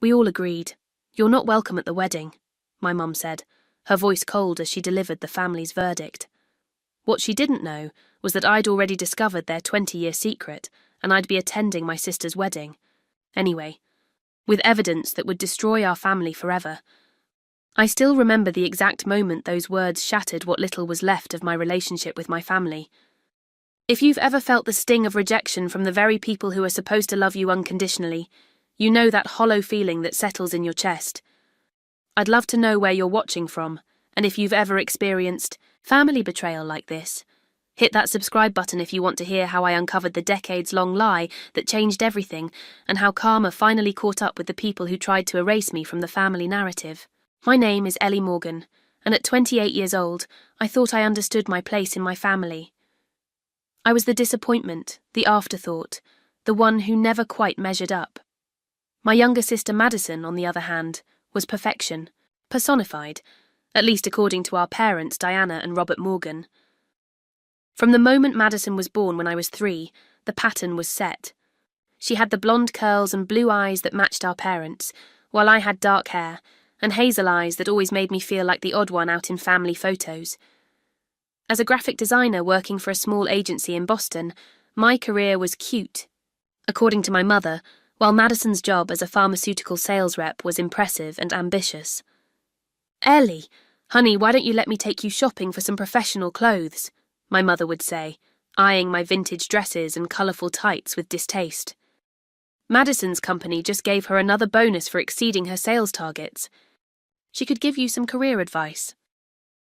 We all agreed. "You're not welcome at the wedding," my mum said, her voice cold as she delivered the family's verdict. What she didn't know was that I'd already discovered their 20-year secret, and I'd be attending my sister's wedding. Anyway, with evidence that would destroy our family forever. I still remember the exact moment those words shattered what little was left of my relationship with my family. If you've ever felt the sting of rejection from the very people who are supposed to love you unconditionally, you know that hollow feeling that settles in your chest. I'd love to know where you're watching from, and if you've ever experienced family betrayal like this. Hit that subscribe button if you want to hear how I uncovered the decades-long lie that changed everything, and how karma finally caught up with the people who tried to erase me from the family narrative. My name is Ellie Morgan, and at 28 years old, I thought I understood my place in my family. I was the disappointment, the afterthought, the one who never quite measured up. My younger sister Madison, on the other hand, was perfection, personified, at least according to our parents Diana and Robert Morgan. From the moment Madison was born when I was 3, the pattern was set. She had the blonde curls and blue eyes that matched our parents, while I had dark hair and hazel eyes that always made me feel like the odd one out in family photos. As a graphic designer working for a small agency in Boston, my career was cute, according to my mother, while Madison's job as a pharmaceutical sales rep was impressive and ambitious. "Ellie, honey, why don't you let me take you shopping for some professional clothes?" my mother would say, eyeing my vintage dresses and colourful tights with distaste. Madison's company just gave her another bonus for exceeding her sales targets. She could give you some career advice.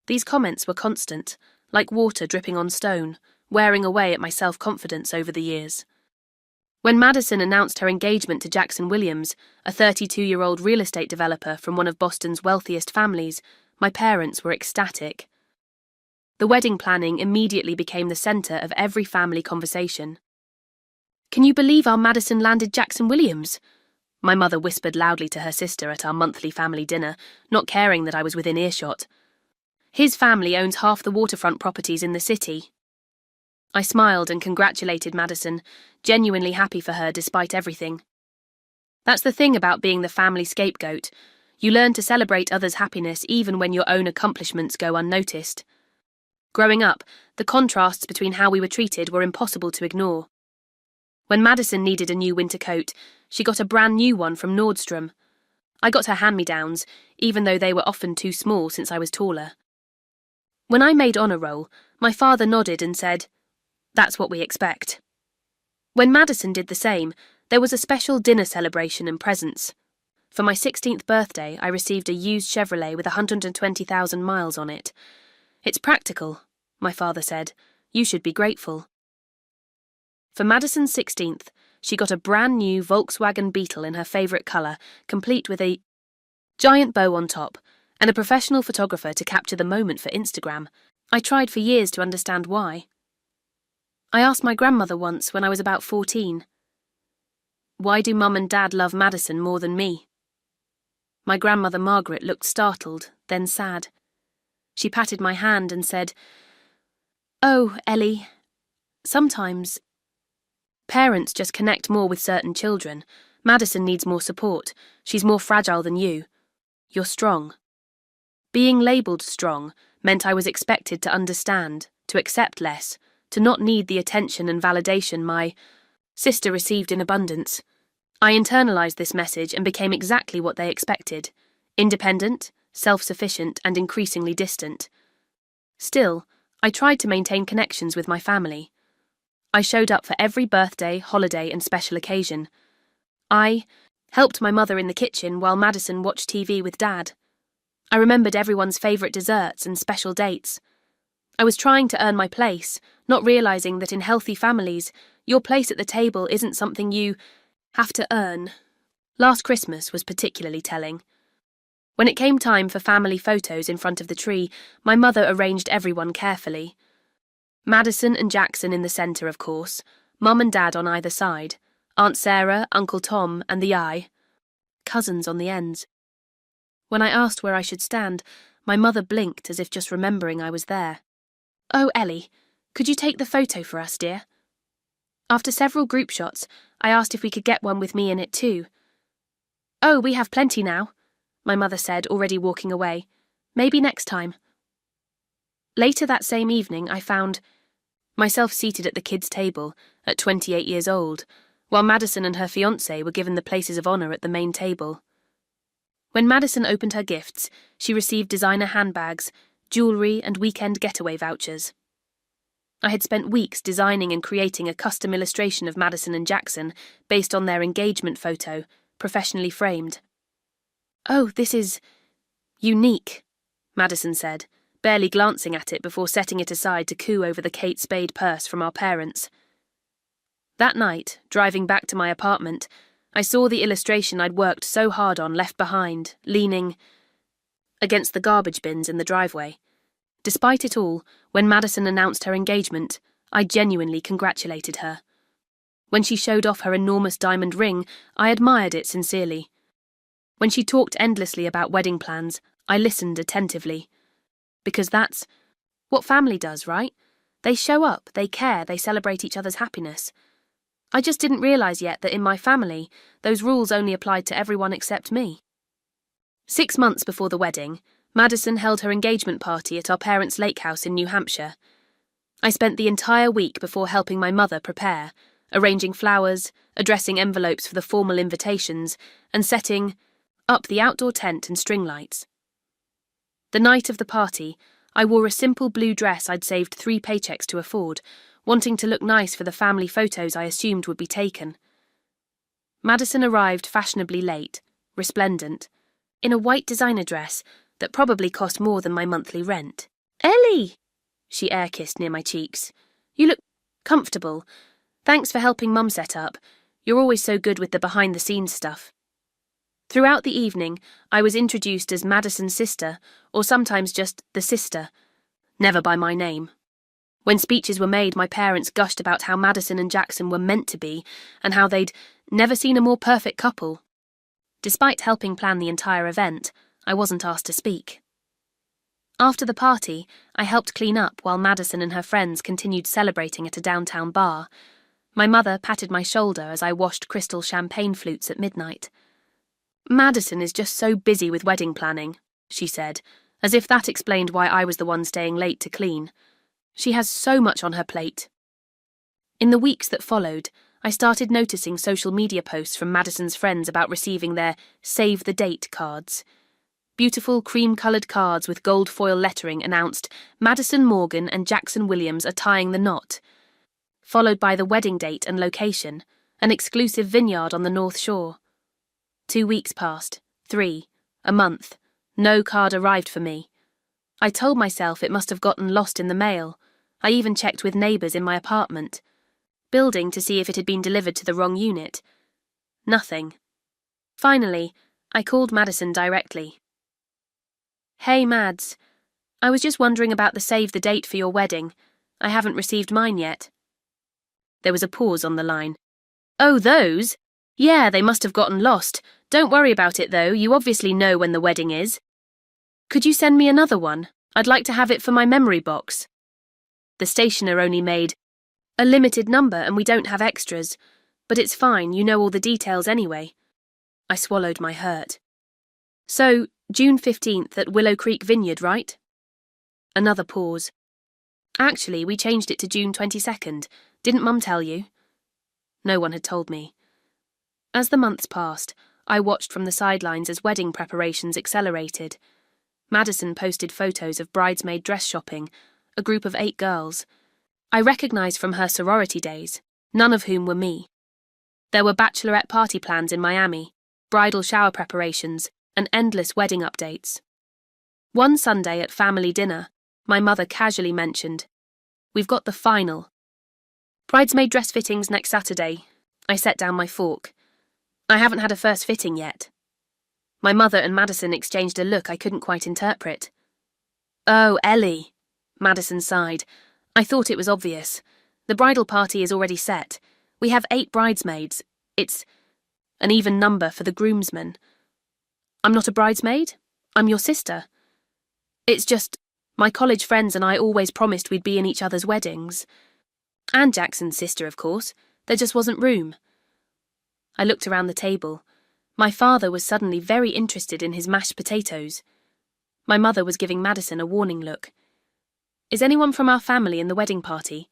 These comments were constant, like water dripping on stone, wearing away at my self-confidence over the years. When Madison announced her engagement to Jackson Williams, a 32-year-old real estate developer from one of Boston's wealthiest families, my parents were ecstatic. The wedding planning immediately became the centre of every family conversation. "Can you believe our Madison landed Jackson Williams?" my mother whispered loudly to her sister at our monthly family dinner, not caring that I was within earshot. "His family owns half the waterfront properties in the city." I smiled and congratulated Madison, genuinely happy for her despite everything. That's the thing about being the family scapegoat. You learn to celebrate others' happiness even when your own accomplishments go unnoticed. Growing up, the contrasts between how we were treated were impossible to ignore. When Madison needed a new winter coat, she got a brand new one from Nordstrom. I got her hand-me-downs, even though they were often too small since I was taller. When I made honour roll, my father nodded and said, "That's what we expect." When Madison did the same, there was a special dinner celebration and presents. For my 16th birthday, I received a used Chevrolet with 120,000 miles on it. "It's practical," my father said. "You should be grateful." For Madison's 16th, she got a brand new Volkswagen Beetle in her favourite colour, complete with a giant bow on top, and a professional photographer to capture the moment for Instagram. I tried for years to understand why. I asked my grandmother once when I was about 14, "Why do Mum and Dad love Madison more than me?" My grandmother Margaret looked startled, then sad. She patted my hand and said, "Oh, Ellie, sometimes parents just connect more with certain children. Madison needs more support. She's more fragile than you. You're strong." Being labelled strong meant I was expected to understand, to accept less, to not need the attention and validation my sister received in abundance. I internalized this message and became exactly what they expected: independent, self-sufficient, and increasingly distant. Still, I tried to maintain connections with my family. I showed up for every birthday, holiday, and special occasion. I helped my mother in the kitchen while Madison watched TV with Dad. I remembered everyone's favourite desserts and special dates. I was trying to earn my place, not realising that in healthy families, your place at the table isn't something you have to earn. Last Christmas was particularly telling. When it came time for family photos in front of the tree, my mother arranged everyone carefully. Madison and Jackson in the centre, of course, Mum and Dad on either side, Aunt Sarah, Uncle Tom, and the I, cousins on the ends. When I asked where I should stand, my mother blinked as if just remembering I was there. "Oh, Ellie, could you take the photo for us, dear?" After several group shots, I asked if we could get one with me in it too. Oh, we have plenty now, my mother said, already walking away. Maybe next time. Later that same evening, I found myself seated at the kids' table at 28 years old, while Madison and her fiancé were given the places of honour at the main table. When Madison opened her gifts, she received designer handbags, jewellery and weekend getaway vouchers. I had spent weeks designing and creating a custom illustration of Madison and Jackson based on their engagement photo, professionally framed. "Oh, this is unique," Madison said, barely glancing at it before setting it aside to coo over the Kate Spade purse from our parents. That night, driving back to my apartment, I saw the illustration I'd worked so hard on left behind, leaning against the garbage bins in the driveway. Despite it all, when Madison announced her engagement, I genuinely congratulated her. When she showed off her enormous diamond ring, I admired it sincerely. When she talked endlessly about wedding plans, I listened attentively. Because that's what family does, right? They show up, they care, they celebrate each other's happiness. I just didn't realise yet that in my family, those rules only applied to everyone except me. 6 months before the wedding, Madison held her engagement party at our parents' lake house in New Hampshire. I spent the entire week before helping my mother prepare, arranging flowers, addressing envelopes for the formal invitations, and setting up the outdoor tent and string lights. The night of the party, I wore a simple blue dress I'd saved 3 paychecks to afford, wanting to look nice for the family photos I assumed would be taken. Madison arrived fashionably late, resplendent, in a white designer dress that probably cost more than my monthly rent. "Ellie!" she air-kissed near my cheeks. "You look comfortable. Thanks for helping Mum set up. You're always so good with the behind-the-scenes stuff." Throughout the evening, I was introduced as Madison's sister, or sometimes just the sister, never by my name. When speeches were made, my parents gushed about how Madison and Jackson were meant to be, and how they'd never seen a more perfect couple. Despite helping plan the entire event, I wasn't asked to speak. After the party, I helped clean up while Madison and her friends continued celebrating at a downtown bar. My mother patted my shoulder as I washed crystal champagne flutes at midnight. "Madison is just so busy with wedding planning," she said, as if that explained why I was the one staying late to clean. "She has so much on her plate." In the weeks that followed, I started noticing social media posts from Madison's friends about receiving their Save the Date cards. Beautiful cream-coloured cards with gold foil lettering announced Madison Morgan and Jackson Williams are tying the knot, followed by the wedding date and location, an exclusive vineyard on the North Shore. 2 weeks passed, 3, a month. No card arrived for me. I told myself it must have gotten lost in the mail. I even checked with neighbours in my apartment building to see if it had been delivered to the wrong unit. Nothing. Finally, I called Madison directly. "Hey, Mads. I was just wondering about the save the date for your wedding. I haven't received mine yet." There was a pause on the line. "Oh, those? Yeah, they must have gotten lost. Don't worry about it, though. You obviously know when the wedding is. Could you send me another one? I'd like to have it for my memory box. The stationer only made a limited number and we don't have extras. But it's fine, you know all the details anyway." I swallowed my hurt. "So, June 15th at Willow Creek Vineyard, right?" Another pause. "Actually, we changed it to June 22nd. Didn't Mum tell you?" No one had told me. As the months passed, I watched from the sidelines as wedding preparations accelerated. Madison posted photos of bridesmaid dress shopping, a group of 8 girls. I recognised from her sorority days, none of whom were me. There were bachelorette party plans in Miami, bridal shower preparations, and endless wedding updates. One Sunday at family dinner, my mother casually mentioned, "We've got the final. Bridesmaid dress fittings next Saturday." I set down my fork. "I haven't had a first fitting yet." My mother and Madison exchanged a look I couldn't quite interpret. "Oh, Ellie," Madison sighed. "I thought it was obvious. The bridal party is already set. We have 8 bridesmaids. It's an even number for the groomsmen. I'm not a bridesmaid. I'm your sister. It's just, my college friends and I always promised we'd be in each other's weddings. And Jackson's sister, of course. There just wasn't room." I looked around the table. My father was suddenly very interested in his mashed potatoes. My mother was giving Madison a warning look. "Is anyone from our family in the wedding party?"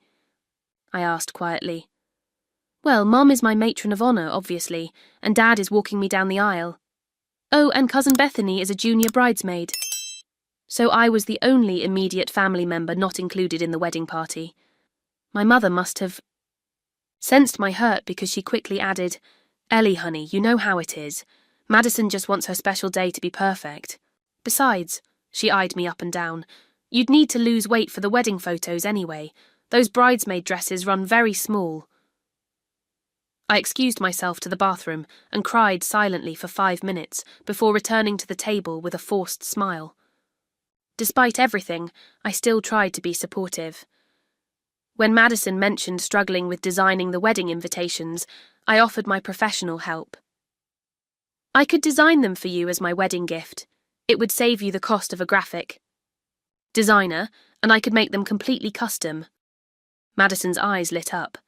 I asked quietly. "Well, Mom is my matron of honour, obviously, and Dad is walking me down the aisle. Oh, and Cousin Bethany is a junior bridesmaid." So I was the only immediate family member not included in the wedding party. My mother must have sensed my hurt because she quickly added, "Ellie, honey, you know how it is. Madison just wants her special day to be perfect. Besides," she eyed me up and down, "you'd need to lose weight for the wedding photos anyway. Those bridesmaid dresses run very small." I excused myself to the bathroom and cried silently for 5 minutes before returning to the table with a forced smile. Despite everything, I still tried to be supportive. When Madison mentioned struggling with designing the wedding invitations, I offered my professional help. "I could design them for you as my wedding gift. It would save you the cost of a graphic designer, and I could make them completely custom." Madison's eyes lit up.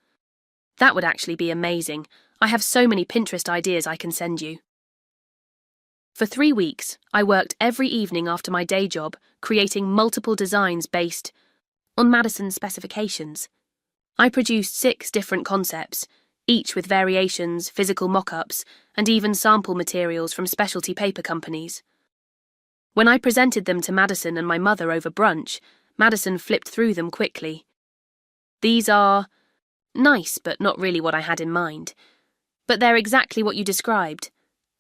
"That would actually be amazing. I have so many Pinterest ideas I can send you." For 3 weeks, I worked every evening after my day job, creating multiple designs based on Madison's specifications. I produced 6 different concepts, each with variations, physical mock-ups, and even sample materials from specialty paper companies. When I presented them to Madison and my mother over brunch, Madison flipped through them quickly. "These are nice, but not really what I had in mind. But they're exactly what you described,"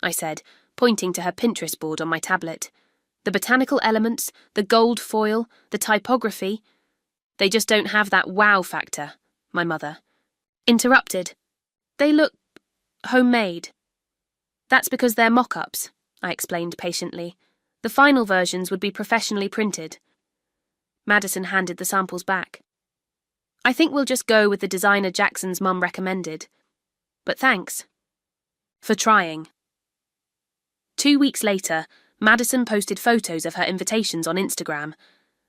I said, pointing to her Pinterest board on my tablet. "The botanical elements, the gold foil, the typography. They just don't have that wow factor," my mother interrupted. "They look homemade." "That's because they're mock-ups," I explained patiently. "The final versions would be professionally printed." Madison handed the samples back. "I think we'll just go with the designer Jackson's mum recommended. But thanks for trying." 2 weeks later, Madison posted photos of her invitations on Instagram.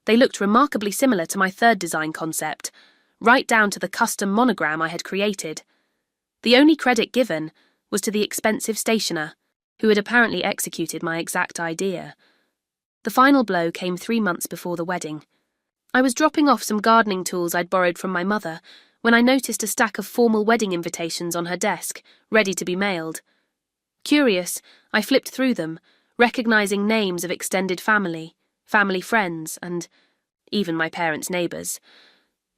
They looked remarkably similar to my third design concept, right down to the custom monogram I had created. The only credit given was to the expensive stationer, who had apparently executed my exact idea. The final blow came 3 months before the wedding. I was dropping off some gardening tools I'd borrowed from my mother when I noticed a stack of formal wedding invitations on her desk, ready to be mailed. Curious, I flipped through them, recognizing names of extended family, family friends, and even my parents' neighbours.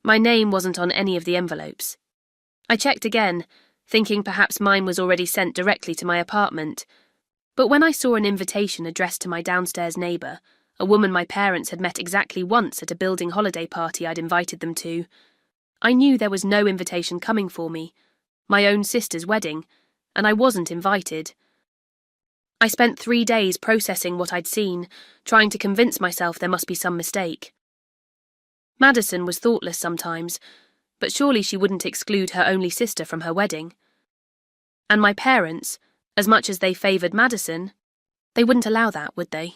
My name wasn't on any of the envelopes. I checked again, thinking perhaps mine was already sent directly to my apartment. But when I saw an invitation addressed to my downstairs neighbour, a woman my parents had met exactly once at a building holiday party I'd invited them to, I knew there was no invitation coming for me, my own sister's wedding, and I wasn't invited. I spent 3 days processing what I'd seen, trying to convince myself there must be some mistake. Madison was thoughtless sometimes, but surely she wouldn't exclude her only sister from her wedding. And my parents, as much as they favoured Madison, they wouldn't allow that, would they?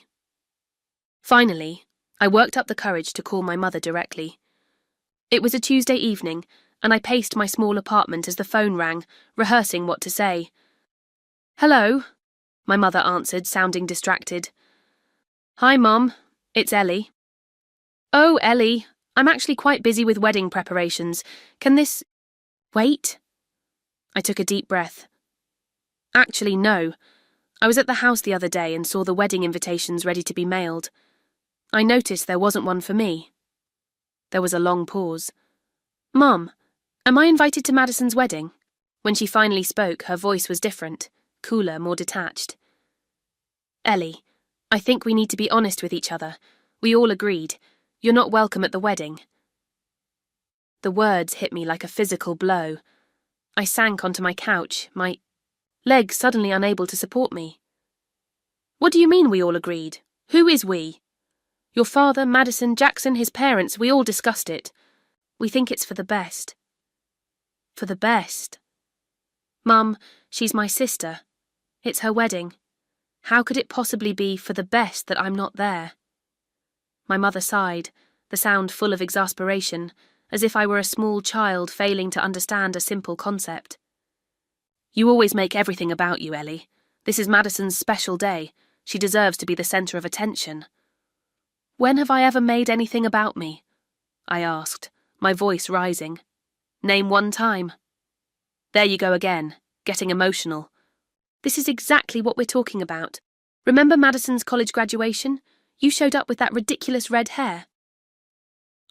Finally, I worked up the courage to call my mother directly. It was a Tuesday evening, and I paced my small apartment as the phone rang, rehearsing what to say. "Hello," my mother answered, sounding distracted. "Hi, Mom. It's Ellie." "Oh, Ellie, I'm actually quite busy with wedding preparations. Can this wait?" I took a deep breath. "Actually, no. I was at the house the other day and saw the wedding invitations ready to be mailed. I noticed there wasn't one for me." There was a long pause. "Mum, am I invited to Madison's wedding?" When she finally spoke, her voice was different, cooler, more detached. "Ellie, I think we need to be honest with each other. We all agreed. You're not welcome at the wedding." The words hit me like a physical blow. I sank onto my couch, my legs suddenly unable to support me. "What do you mean we all agreed? Who is we?" "Your father, Madison, Jackson, his parents, we all discussed it. We think it's for the best." "For the best?" "Mum, she's my sister. It's her wedding. How could it possibly be for the best that I'm not there?" My mother sighed, the sound full of exasperation, as if I were a small child failing to understand a simple concept. "You always make everything about you, Ellie. This is Madison's special day. She deserves to be the centre of attention. When have I ever made anything about me? I asked, my voice rising. Name one time. There you go again, getting emotional. This is exactly what we're talking about. Remember Madison's college graduation? You showed up with that ridiculous red hair.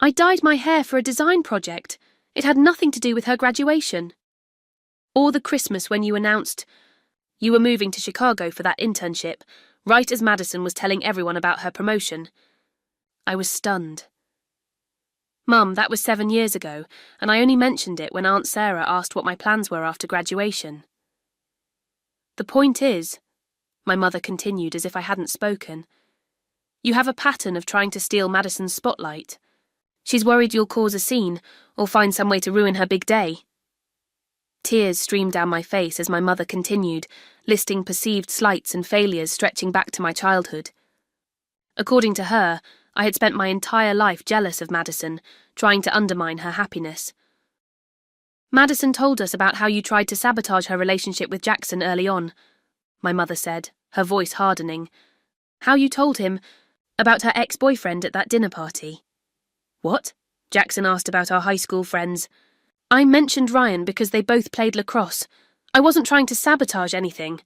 I dyed my hair for a design project. It had nothing to do with her graduation. Or the Christmas when you announced you were moving to Chicago for that internship, right as Madison was telling everyone about her promotion. I was stunned. Mum, that was 7 years ago, and I only mentioned it when Aunt Sarah asked what my plans were after graduation. The point is, my mother continued as if I hadn't spoken, you have a pattern of trying to steal Madison's spotlight. She's worried you'll cause a scene or find some way to ruin her big day. Tears streamed down my face as my mother continued, listing perceived slights and failures stretching back to my childhood. According to her, I had spent my entire life jealous of Madison, trying to undermine her happiness. Madison told us about how you tried to sabotage her relationship with Jackson early on, my mother said, her voice hardening. How you told him about her ex-boyfriend at that dinner party. What? Jackson asked about our high school friends. I mentioned Ryan because they both played lacrosse. I wasn't trying to sabotage anything.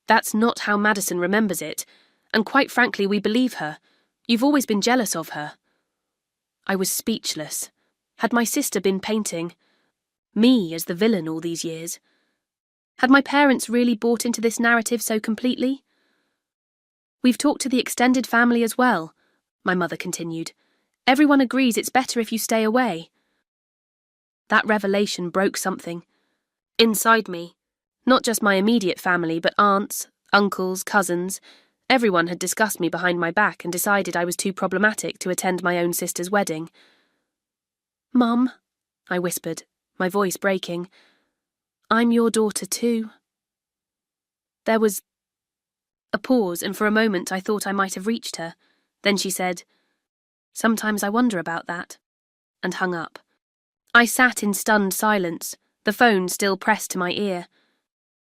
That's not how Madison remembers it, and quite frankly, we believe her. You've always been jealous of her. I was speechless. Had my sister been painting me as the villain all these years? Had my parents really bought into this narrative so completely? We've talked to the extended family as well, my mother continued. Everyone agrees it's better if you stay away. That revelation broke something. Inside me, not just my immediate family, but aunts, uncles, cousins. Everyone had discussed me behind my back and decided I was too problematic to attend my own sister's wedding. Mum, I whispered, my voice breaking. I'm your daughter too. There was a pause, and for a moment I thought I might have reached her. Then she said, Sometimes I wonder about that, and hung up. I sat in stunned silence, the phone still pressed to my ear.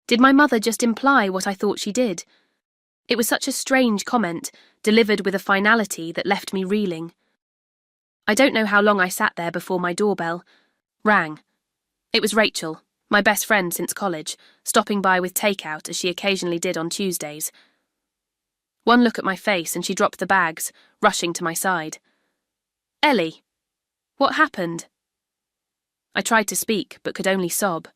Did my mother just imply what I thought she did? It was such a strange comment, delivered with a finality that left me reeling. I don't know how long I sat there before my doorbell rang. It was Rachel, my best friend since college, stopping by with takeout as she occasionally did on Tuesdays. One look at my face and she dropped the bags, rushing to my side. Ellie, what happened? I tried to speak, but could only sob.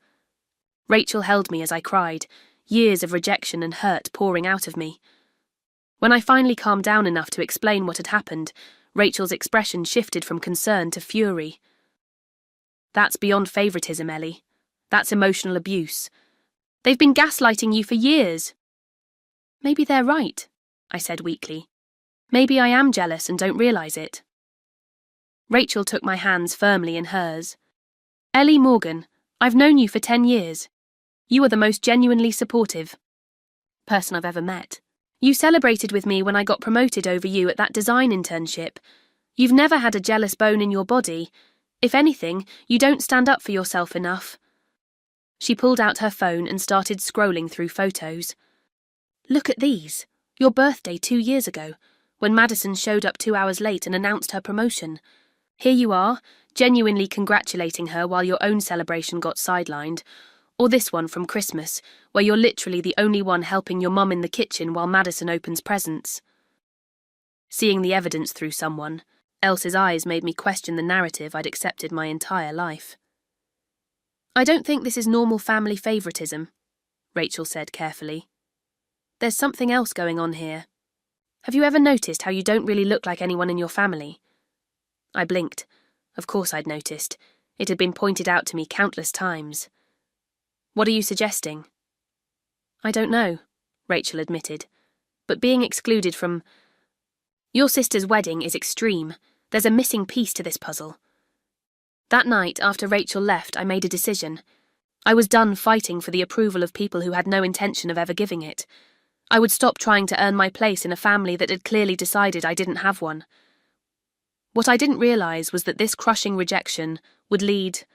Rachel held me as I cried, years of rejection and hurt pouring out of me. When I finally calmed down enough to explain what had happened, Rachel's expression shifted from concern to fury. That's beyond favoritism, Ellie. That's emotional abuse. They've been gaslighting you for years. Maybe they're right, I said weakly. Maybe I am jealous and don't realise it. Rachel took my hands firmly in hers. Ellie Morgan, I've known you for 10 years. You are the most genuinely supportive person I've ever met. You celebrated with me when I got promoted over you at that design internship. You've never had a jealous bone in your body. If anything, you don't stand up for yourself enough. She pulled out her phone and started scrolling through photos. Look at these. Your birthday 2 years ago, when Madison showed up 2 hours late and announced her promotion. Here you are, genuinely congratulating her while your own celebration got sidelined. Or this one from Christmas, where you're literally the only one helping your mum in the kitchen while Madison opens presents. Seeing the evidence through someone else's eyes made me question the narrative I'd accepted my entire life. I don't think this is normal family favoritism, Rachel said carefully. There's something else going on here. Have you ever noticed how you don't really look like anyone in your family? I blinked. Of course I'd noticed. It had been pointed out to me countless times. What are you suggesting? I don't know, Rachel admitted. But being excluded from your sister's wedding is extreme. There's a missing piece to this puzzle. That night, after Rachel left, I made a decision. I was done fighting for the approval of people who had no intention of ever giving it. I would stop trying to earn my place in a family that had clearly decided I didn't have one. What I didn't realise was that this crushing rejection would lead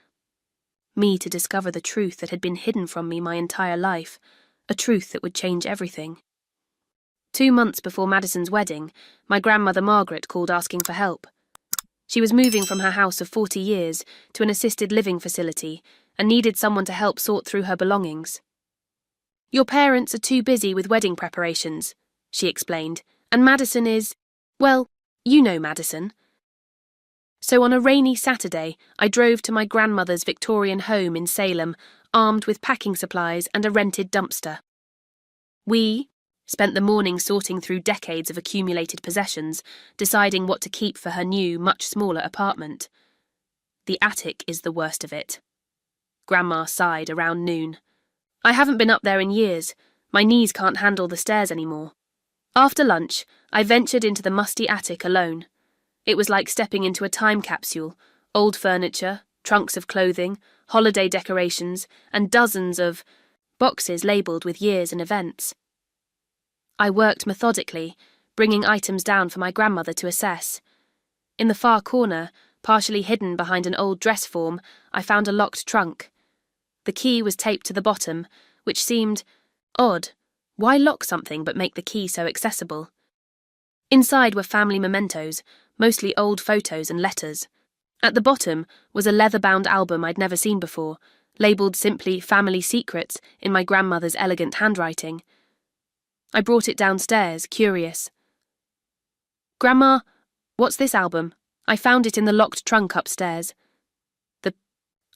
me to discover the truth that had been hidden from me my entire life, a truth that would change everything. 2 months before Madison's wedding, my grandmother Margaret called asking for help. She was moving from her house of 40 years to an assisted living facility and needed someone to help sort through her belongings. "Your parents are too busy with wedding preparations," she explained, "and Madison is, well, you know Madison." So on a rainy Saturday, I drove to my grandmother's Victorian home in Salem, armed with packing supplies and a rented dumpster. We spent the morning sorting through decades of accumulated possessions, deciding what to keep for her new, much smaller apartment. "The attic is the worst of it." Grandma sighed around noon. "I haven't been up there in years. My knees can't handle the stairs anymore." After lunch, I ventured into the musty attic alone. It was like stepping into a time capsule: old furniture, trunks of clothing, holiday decorations, and dozens of boxes labelled with years and events. I worked methodically, bringing items down for my grandmother to assess. In the far corner, partially hidden behind an old dress form, I found a locked trunk. The key was taped to the bottom, which seemed odd. Why lock something but make the key so accessible? Inside were family mementos, mostly old photos and letters. At the bottom was a leather-bound album I'd never seen before, labelled simply "Family Secrets" in my grandmother's elegant handwriting. I brought it downstairs, curious. "Grandma, what's this album? I found it in the locked trunk upstairs." The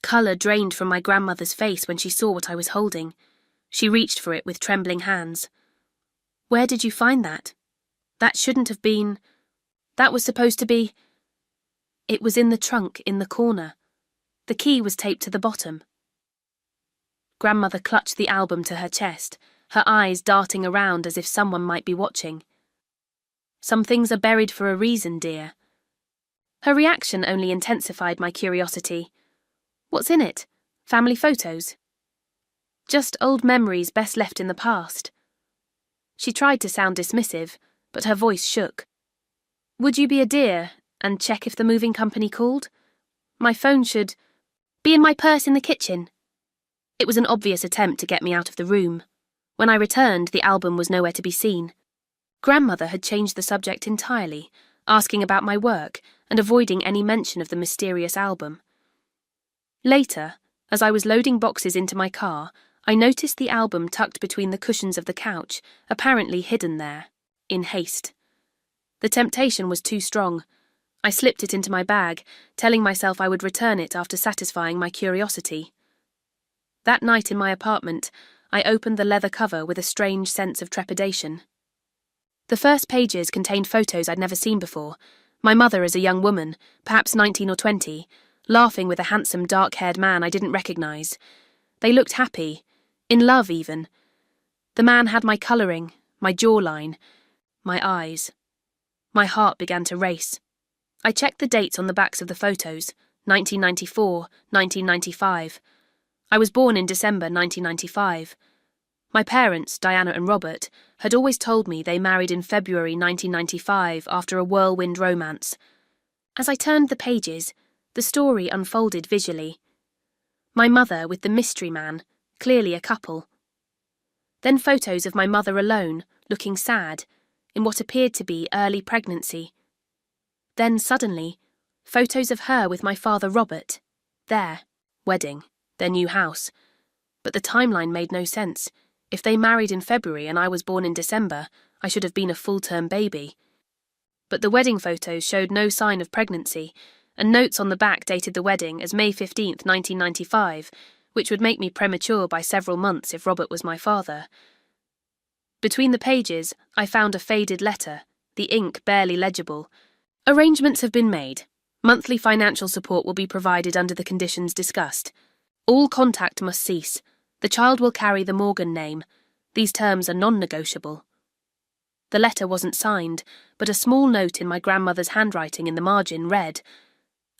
colour drained from my grandmother's face when she saw what I was holding. She reached for it with trembling hands. "Where did you find that? That shouldn't have been. That was supposed to be." "It was in the trunk in the corner. The key was taped to the bottom." Grandmother clutched the album to her chest, her eyes darting around as if someone might be watching. "Some things are buried for a reason, dear." Her reaction only intensified my curiosity. "What's in it? Family photos?" "Just old memories best left in the past." She tried to sound dismissive, but her voice shook. "Would you be a dear and check if the moving company called? My phone should be in my purse in the kitchen." It was an obvious attempt to get me out of the room. When I returned, the album was nowhere to be seen. Grandmother had changed the subject entirely, asking about my work and avoiding any mention of the mysterious album. Later, as I was loading boxes into my car, I noticed the album tucked between the cushions of the couch, apparently hidden there, in haste. The temptation was too strong. I slipped it into my bag, telling myself I would return it after satisfying my curiosity. That night in my apartment, I opened the leather cover with a strange sense of trepidation. The first pages contained photos I'd never seen before. My mother as a young woman, perhaps 19 or 20, laughing with a handsome dark-haired man I didn't recognise. They looked happy, in love even. The man had my colouring, my jawline, my eyes. My heart began to race. I checked the dates on the backs of the photos: 1994, 1995. I was born in December 1995. My parents, Diana and Robert, had always told me they married in February 1995 after a whirlwind romance. As I turned the pages, the story unfolded visually. My mother with the mystery man, clearly a couple. Then photos of my mother alone, looking sad, in what appeared to be early pregnancy. Then suddenly, photos of her with my father Robert, their wedding, their new house. But the timeline made no sense. If they married in February and I was born in December, I should have been a full-term baby. But the wedding photos showed no sign of pregnancy, and notes on the back dated the wedding as May 15th, 1995, which would make me premature by several months if Robert was my father. Between the pages, I found a faded letter, the ink barely legible. "Arrangements have been made. Monthly financial support will be provided under the conditions discussed. All contact must cease. The child will carry the Morgan name. These terms are non-negotiable." The letter wasn't signed, but a small note in my grandmother's handwriting in the margin read,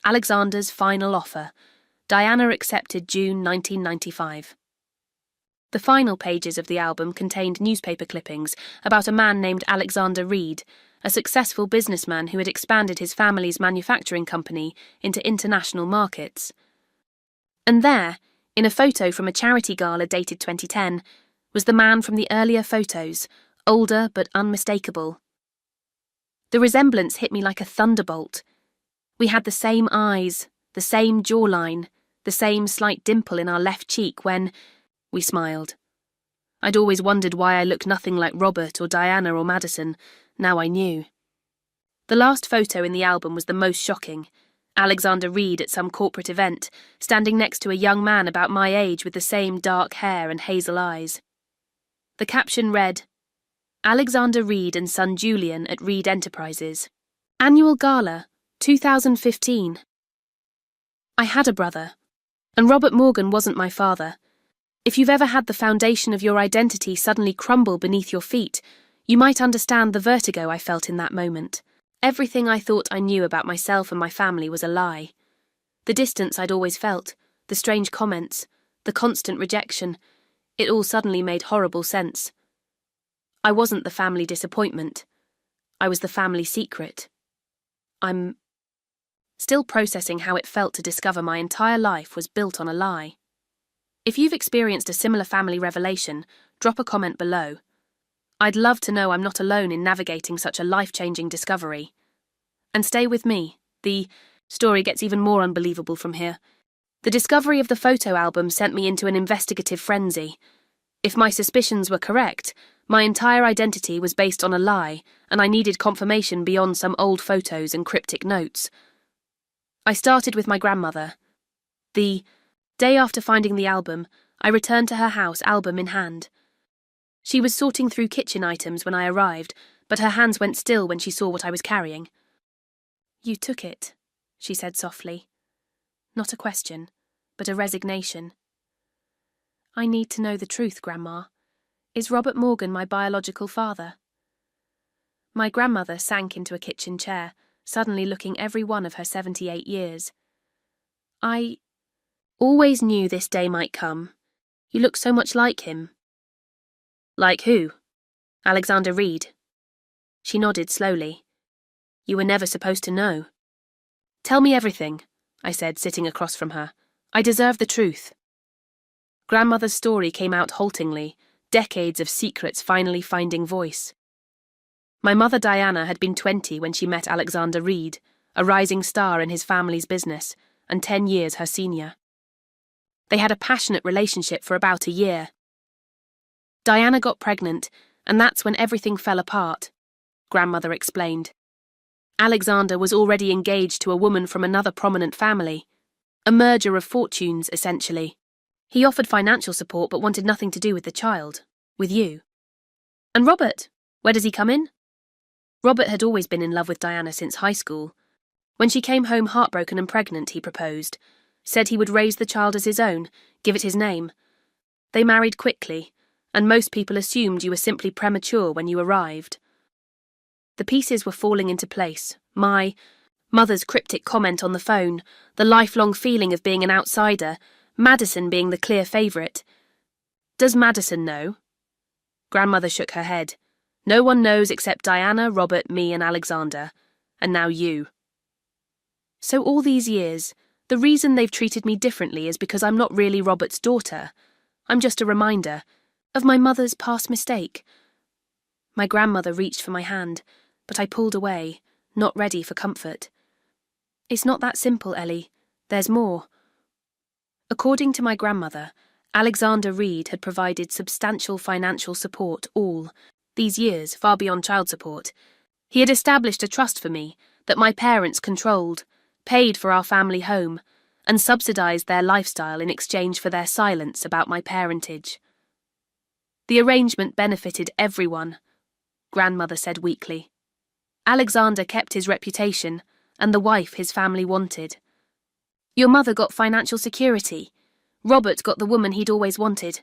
"Alexander's final offer. Diana accepted June 1995. The final pages of the album contained newspaper clippings about a man named Alexander Reed, a successful businessman who had expanded his family's manufacturing company into international markets. And there, in a photo from a charity gala dated 2010, was the man from the earlier photos, older but unmistakable. The resemblance hit me like a thunderbolt. We had the same eyes, the same jawline, the same slight dimple in our left cheek when we smiled. I'd always wondered why I looked nothing like Robert or Diana or Madison. Now I knew. The last photo in the album was the most shocking. Alexander Reed at some corporate event, standing next to a young man about my age with the same dark hair and hazel eyes. The caption read, Alexander Reed and son Julian at Reed Enterprises. Annual Gala, 2015. I had a brother, and Robert Morgan wasn't my father. If you've ever had the foundation of your identity suddenly crumble beneath your feet, you might understand the vertigo I felt in that moment. Everything I thought I knew about myself and my family was a lie. The distance I'd always felt, the strange comments, the constant rejection, it all suddenly made horrible sense. I wasn't the family disappointment. I was the family secret. I'm still processing how it felt to discover my entire life was built on a lie. If you've experienced a similar family revelation, drop a comment below. I'd love to know I'm not alone in navigating such a life-changing discovery. And stay with me. The story gets even more unbelievable from here. The discovery of the photo album sent me into an investigative frenzy. If my suspicions were correct, my entire identity was based on a lie, and I needed confirmation beyond some old photos and cryptic notes. I started with my grandmother. The day after finding the album, I returned to her house, album in hand. She was sorting through kitchen items when I arrived, but her hands went still when she saw what I was carrying. You took it, she said softly. Not a question, but a resignation. I need to know the truth, Grandma. Is Robert Morgan my biological father? My grandmother sank into a kitchen chair, suddenly looking every one of her 78 years. I always knew this day might come. You look so much like him. Like who? Alexander Reed. She nodded slowly. You were never supposed to know. Tell me everything, I said, sitting across from her. I deserve the truth. Grandmother's story came out haltingly, decades of secrets finally finding voice. My mother Diana had been 20 when she met Alexander Reed, a rising star in his family's business, and 10 years her senior. They had a passionate relationship for about a year. Diana got pregnant, and that's when everything fell apart, Grandmother explained. Alexander was already engaged to a woman from another prominent family. A merger of fortunes, essentially. He offered financial support but wanted nothing to do with the child, with you. And Robert, where does he come in? Robert had always been in love with Diana since high school. When she came home heartbroken and pregnant, he proposed. Said he would raise the child as his own, give it his name. They married quickly, and most people assumed you were simply premature when you arrived. The pieces were falling into place. My mother's cryptic comment on the phone, the lifelong feeling of being an outsider, Madison being the clear favourite. Does Madison know? Grandmother shook her head. No one knows except Diana, Robert, me and Alexander. And now you. So all these years, the reason they've treated me differently is because I'm not really Robert's daughter. I'm just a reminder of my mother's past mistake. My grandmother reached for my hand, but I pulled away, not ready for comfort. It's not that simple, Ellie. There's more. According to my grandmother, Alexander Reed had provided substantial financial support all these years, far beyond child support. He had established a trust for me that my parents controlled, paid for our family home, and subsidised their lifestyle in exchange for their silence about my parentage. The arrangement benefited everyone, Grandmother said weakly. Alexander kept his reputation, and the wife his family wanted. Your mother got financial security. Robert got the woman he'd always wanted.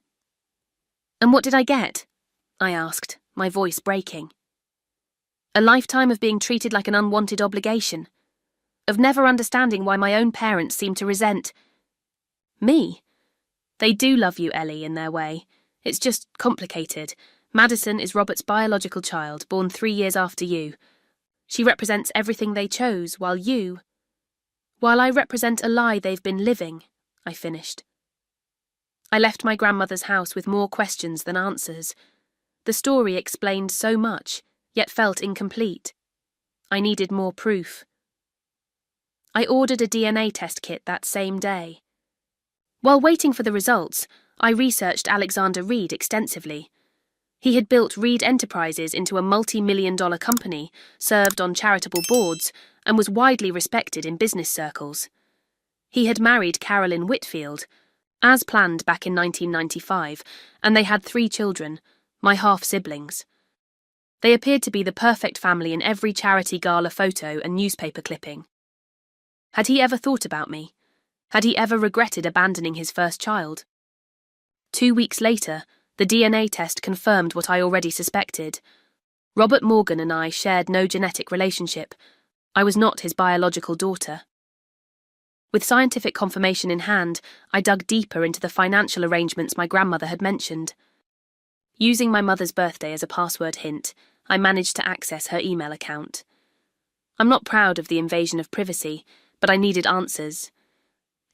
And what did I get? I asked, my voice breaking. A lifetime of being treated like an unwanted obligation, of never understanding why my own parents seemed to resent me. They do love you, Ellie, in their way. It's just complicated. Madison is Robert's biological child, born 3 years after you. She represents everything they chose, while I represent a lie they've been living, I finished. I left my grandmother's house with more questions than answers. The story explained so much, yet felt incomplete. I needed more proof. I ordered a DNA test kit that same day. While waiting for the results, I researched Alexander Reed extensively. He had built Reed Enterprises into a multi-million-dollar company, served on charitable boards, and was widely respected in business circles. He had married Carolyn Whitfield, as planned back in 1995, and they had 3 children, my half-siblings. They appeared to be the perfect family in every charity gala photo and newspaper clipping. Had he ever thought about me? Had he ever regretted abandoning his first child? 2 weeks later, the DNA test confirmed what I already suspected. Robert Morgan and I shared no genetic relationship. I was not his biological daughter. With scientific confirmation in hand, I dug deeper into the financial arrangements my grandmother had mentioned. Using my mother's birthday as a password hint, I managed to access her email account. I'm not proud of the invasion of privacy, but I needed answers.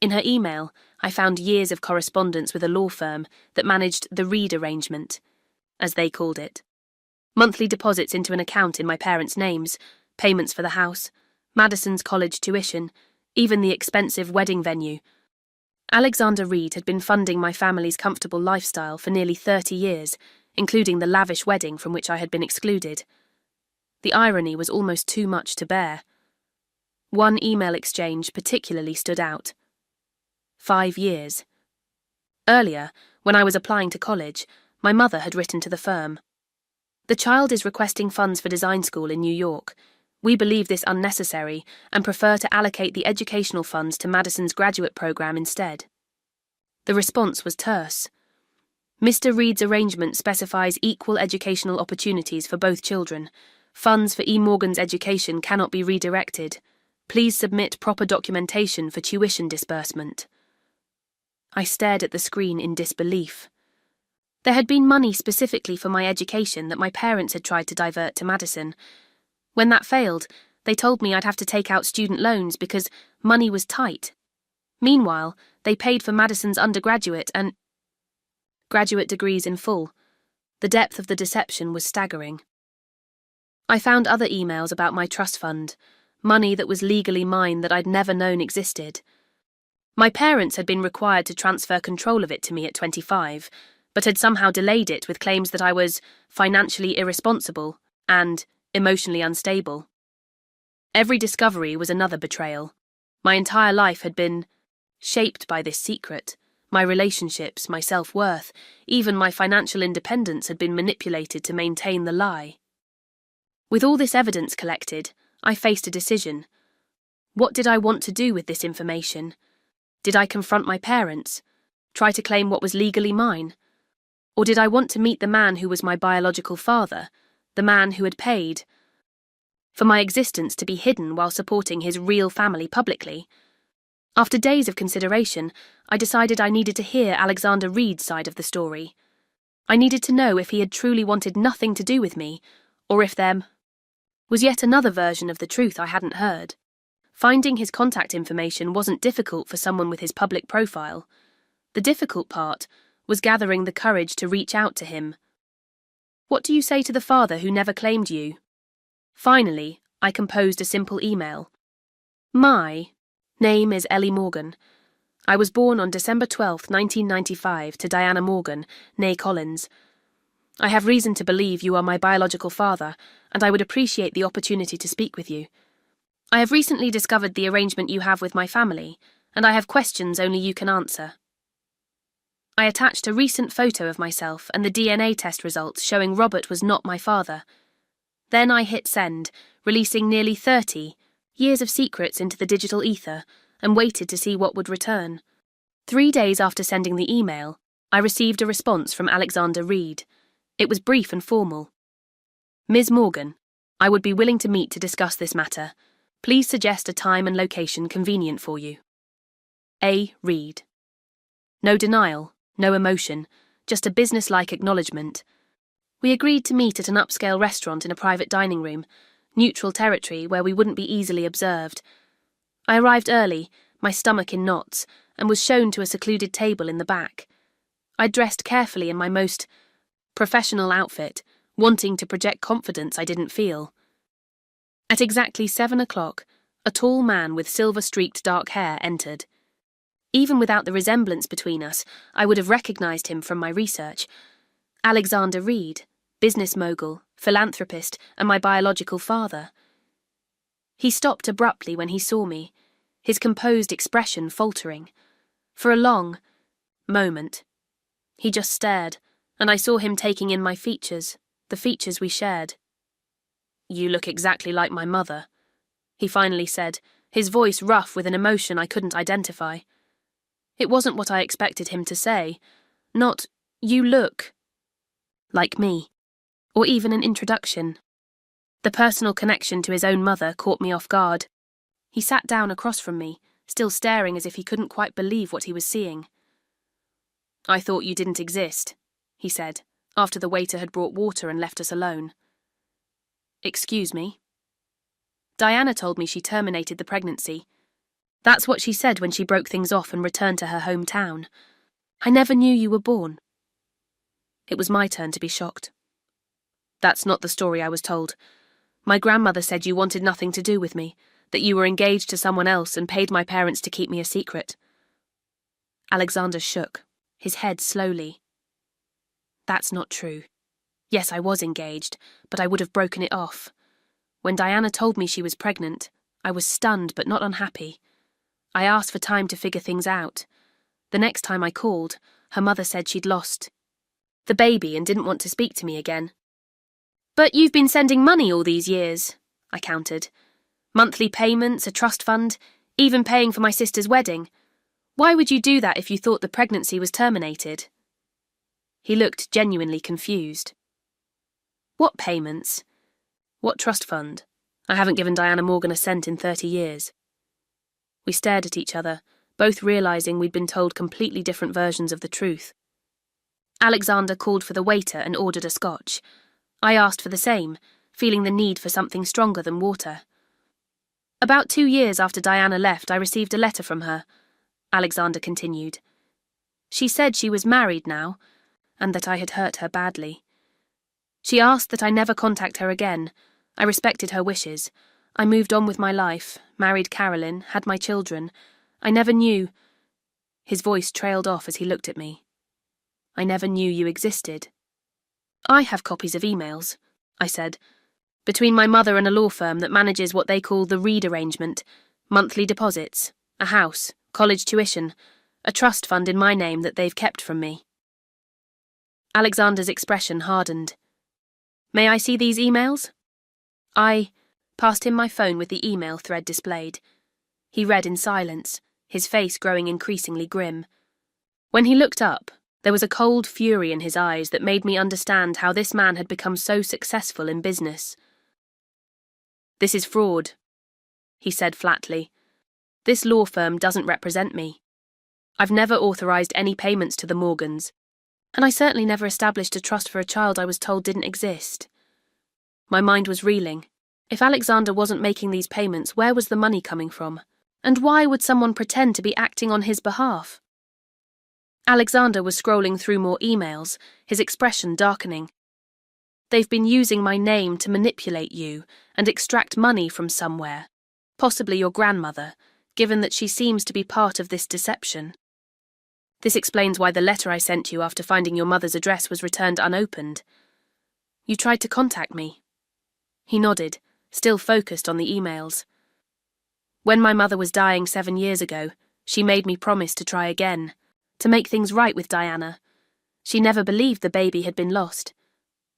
In her email, I found years of correspondence with a law firm that managed the Reed arrangement, as they called it. Monthly deposits into an account in my parents' names, payments for the house, Madison's college tuition, even the expensive wedding venue. Alexander Reed had been funding my family's comfortable lifestyle for nearly 30 years, including the lavish wedding from which I had been excluded. The irony was almost too much to bear. One email exchange particularly stood out. 5 years. Earlier, when I was applying to college, my mother had written to the firm. The child is requesting funds for design school in New York. We believe this unnecessary and prefer to allocate the educational funds to Madison's graduate program instead. The response was terse. Mr. Reed's arrangement specifies equal educational opportunities for both children. Funds for E. Morgan's education cannot be redirected. Please submit proper documentation for tuition disbursement. I stared at the screen in disbelief. There had been money specifically for my education that my parents had tried to divert to Madison. When that failed, they told me I'd have to take out student loans because money was tight. Meanwhile, they paid for Madison's undergraduate and graduate degrees in full. The depth of the deception was staggering. I found other emails about my trust fund, money that was legally mine that I'd never known existed. My parents had been required to transfer control of it to me at 25, but had somehow delayed it with claims that I was financially irresponsible and emotionally unstable. Every discovery was another betrayal. My entire life had been shaped by this secret. My relationships, my self-worth, even my financial independence had been manipulated to maintain the lie. With all this evidence collected, I faced a decision. What did I want to do with this information? Did I confront my parents? Try to claim what was legally mine? Or did I want to meet the man who was my biological father, the man who had paid for my existence to be hidden while supporting his real family publicly? After days of consideration, I decided I needed to hear Alexander Reed's side of the story. I needed to know if he had truly wanted nothing to do with me, or if there was yet another version of the truth I hadn't heard. Finding his contact information wasn't difficult for someone with his public profile. The difficult part was gathering the courage to reach out to him. What do you say to the father who never claimed you? Finally, I composed a simple email. My name is Ellie Morgan. I was born on December 12, 1995, to Diana Morgan, née Collins. I have reason to believe you are my biological father, and I would appreciate the opportunity to speak with you. I have recently discovered the arrangement you have with my family, and I have questions only you can answer. I attached a recent photo of myself and the DNA test results showing Robert was not my father. Then I hit send, releasing nearly 30 years of secrets into the digital ether, and waited to see what would return. 3 days after sending the email, I received a response from Alexander Reed. It was brief and formal. Ms. Morgan, I would be willing to meet to discuss this matter. Please suggest a time and location convenient for you. A. Reed. No denial, no emotion, just a business-like acknowledgement. We agreed to meet at an upscale restaurant in a private dining room, neutral territory where we wouldn't be easily observed. I arrived early, my stomach in knots, and was shown to a secluded table in the back. I dressed carefully in my most professional outfit, wanting to project confidence I didn't feel. At exactly 7 o'clock, a tall man with silver-streaked dark hair entered. Even without the resemblance between us, I would have recognized him from my research. Alexander Reed, business mogul, philanthropist, and my biological father. He stopped abruptly when he saw me, his composed expression faltering. For a long moment, he just stared, and I saw him taking in my features, the features we shared. "You look exactly like my mother," he finally said, his voice rough with an emotion I couldn't identify. It wasn't what I expected him to say. Not, "You look like me," or even an introduction. The personal connection to his own mother caught me off guard. He sat down across from me, still staring as if he couldn't quite believe what he was seeing. "I thought you didn't exist," he said, after the waiter had brought water and left us alone. "Excuse me?" Diana told me she terminated the pregnancy. That's what she said when she broke things off and returned to her hometown. "I never knew you were born." It was my turn to be shocked. "That's not the story I was told. My grandmother said you wanted nothing to do with me, that you were engaged to someone else and paid my parents to keep me a secret." Alexander shook, his head slowly. "That's not true. Yes, I was engaged, but I would have broken it off. When Diana told me she was pregnant, I was stunned but not unhappy. I asked for time to figure things out. The next time I called, her mother said she'd lost the baby and didn't want to speak to me again." "But you've been sending money all these years," I countered. "Monthly payments, a trust fund, even paying for my sister's wedding. Why would you do that if you thought the pregnancy was terminated?" He looked genuinely confused. "What payments? What trust fund? I haven't given Diana Morgan a cent in 30 years. We stared at each other, both realizing we'd been told completely different versions of the truth. Alexander called for the waiter and ordered a scotch. I asked for the same, feeling the need for something stronger than water. "About 2 years after Diana left, I received a letter from her," Alexander continued. "She said she was married now, and that I had hurt her badly. She asked that I never contact her again. I respected her wishes. I moved on with my life, married Carolyn, had my children. I never knew—" His voice trailed off as he looked at me. "I never knew you existed." "I have copies of emails," I said, "between my mother and a law firm that manages what they call the Reed arrangement, monthly deposits, a house, college tuition, a trust fund in my name that they've kept from me." Alexander's expression hardened. "May I see these emails?" I passed him my phone with the email thread displayed. He read in silence, his face growing increasingly grim. When he looked up, there was a cold fury in his eyes that made me understand how this man had become so successful in business. "This is fraud," he said flatly. "This law firm doesn't represent me. I've never authorized any payments to the Morgans, and I certainly never established a trust for a child I was told didn't exist." My mind was reeling. If Alexander wasn't making these payments, where was the money coming from? And why would someone pretend to be acting on his behalf? Alexander was scrolling through more emails, his expression darkening. "They've been using my name to manipulate you and extract money from somewhere, possibly your grandmother, given that she seems to be part of this deception. This explains why the letter I sent you after finding your mother's address was returned unopened. You tried to contact me." He nodded, still focused on the emails. "When my mother was dying 7 years ago, she made me promise to try again, to make things right with Diana. She never believed the baby had been lost.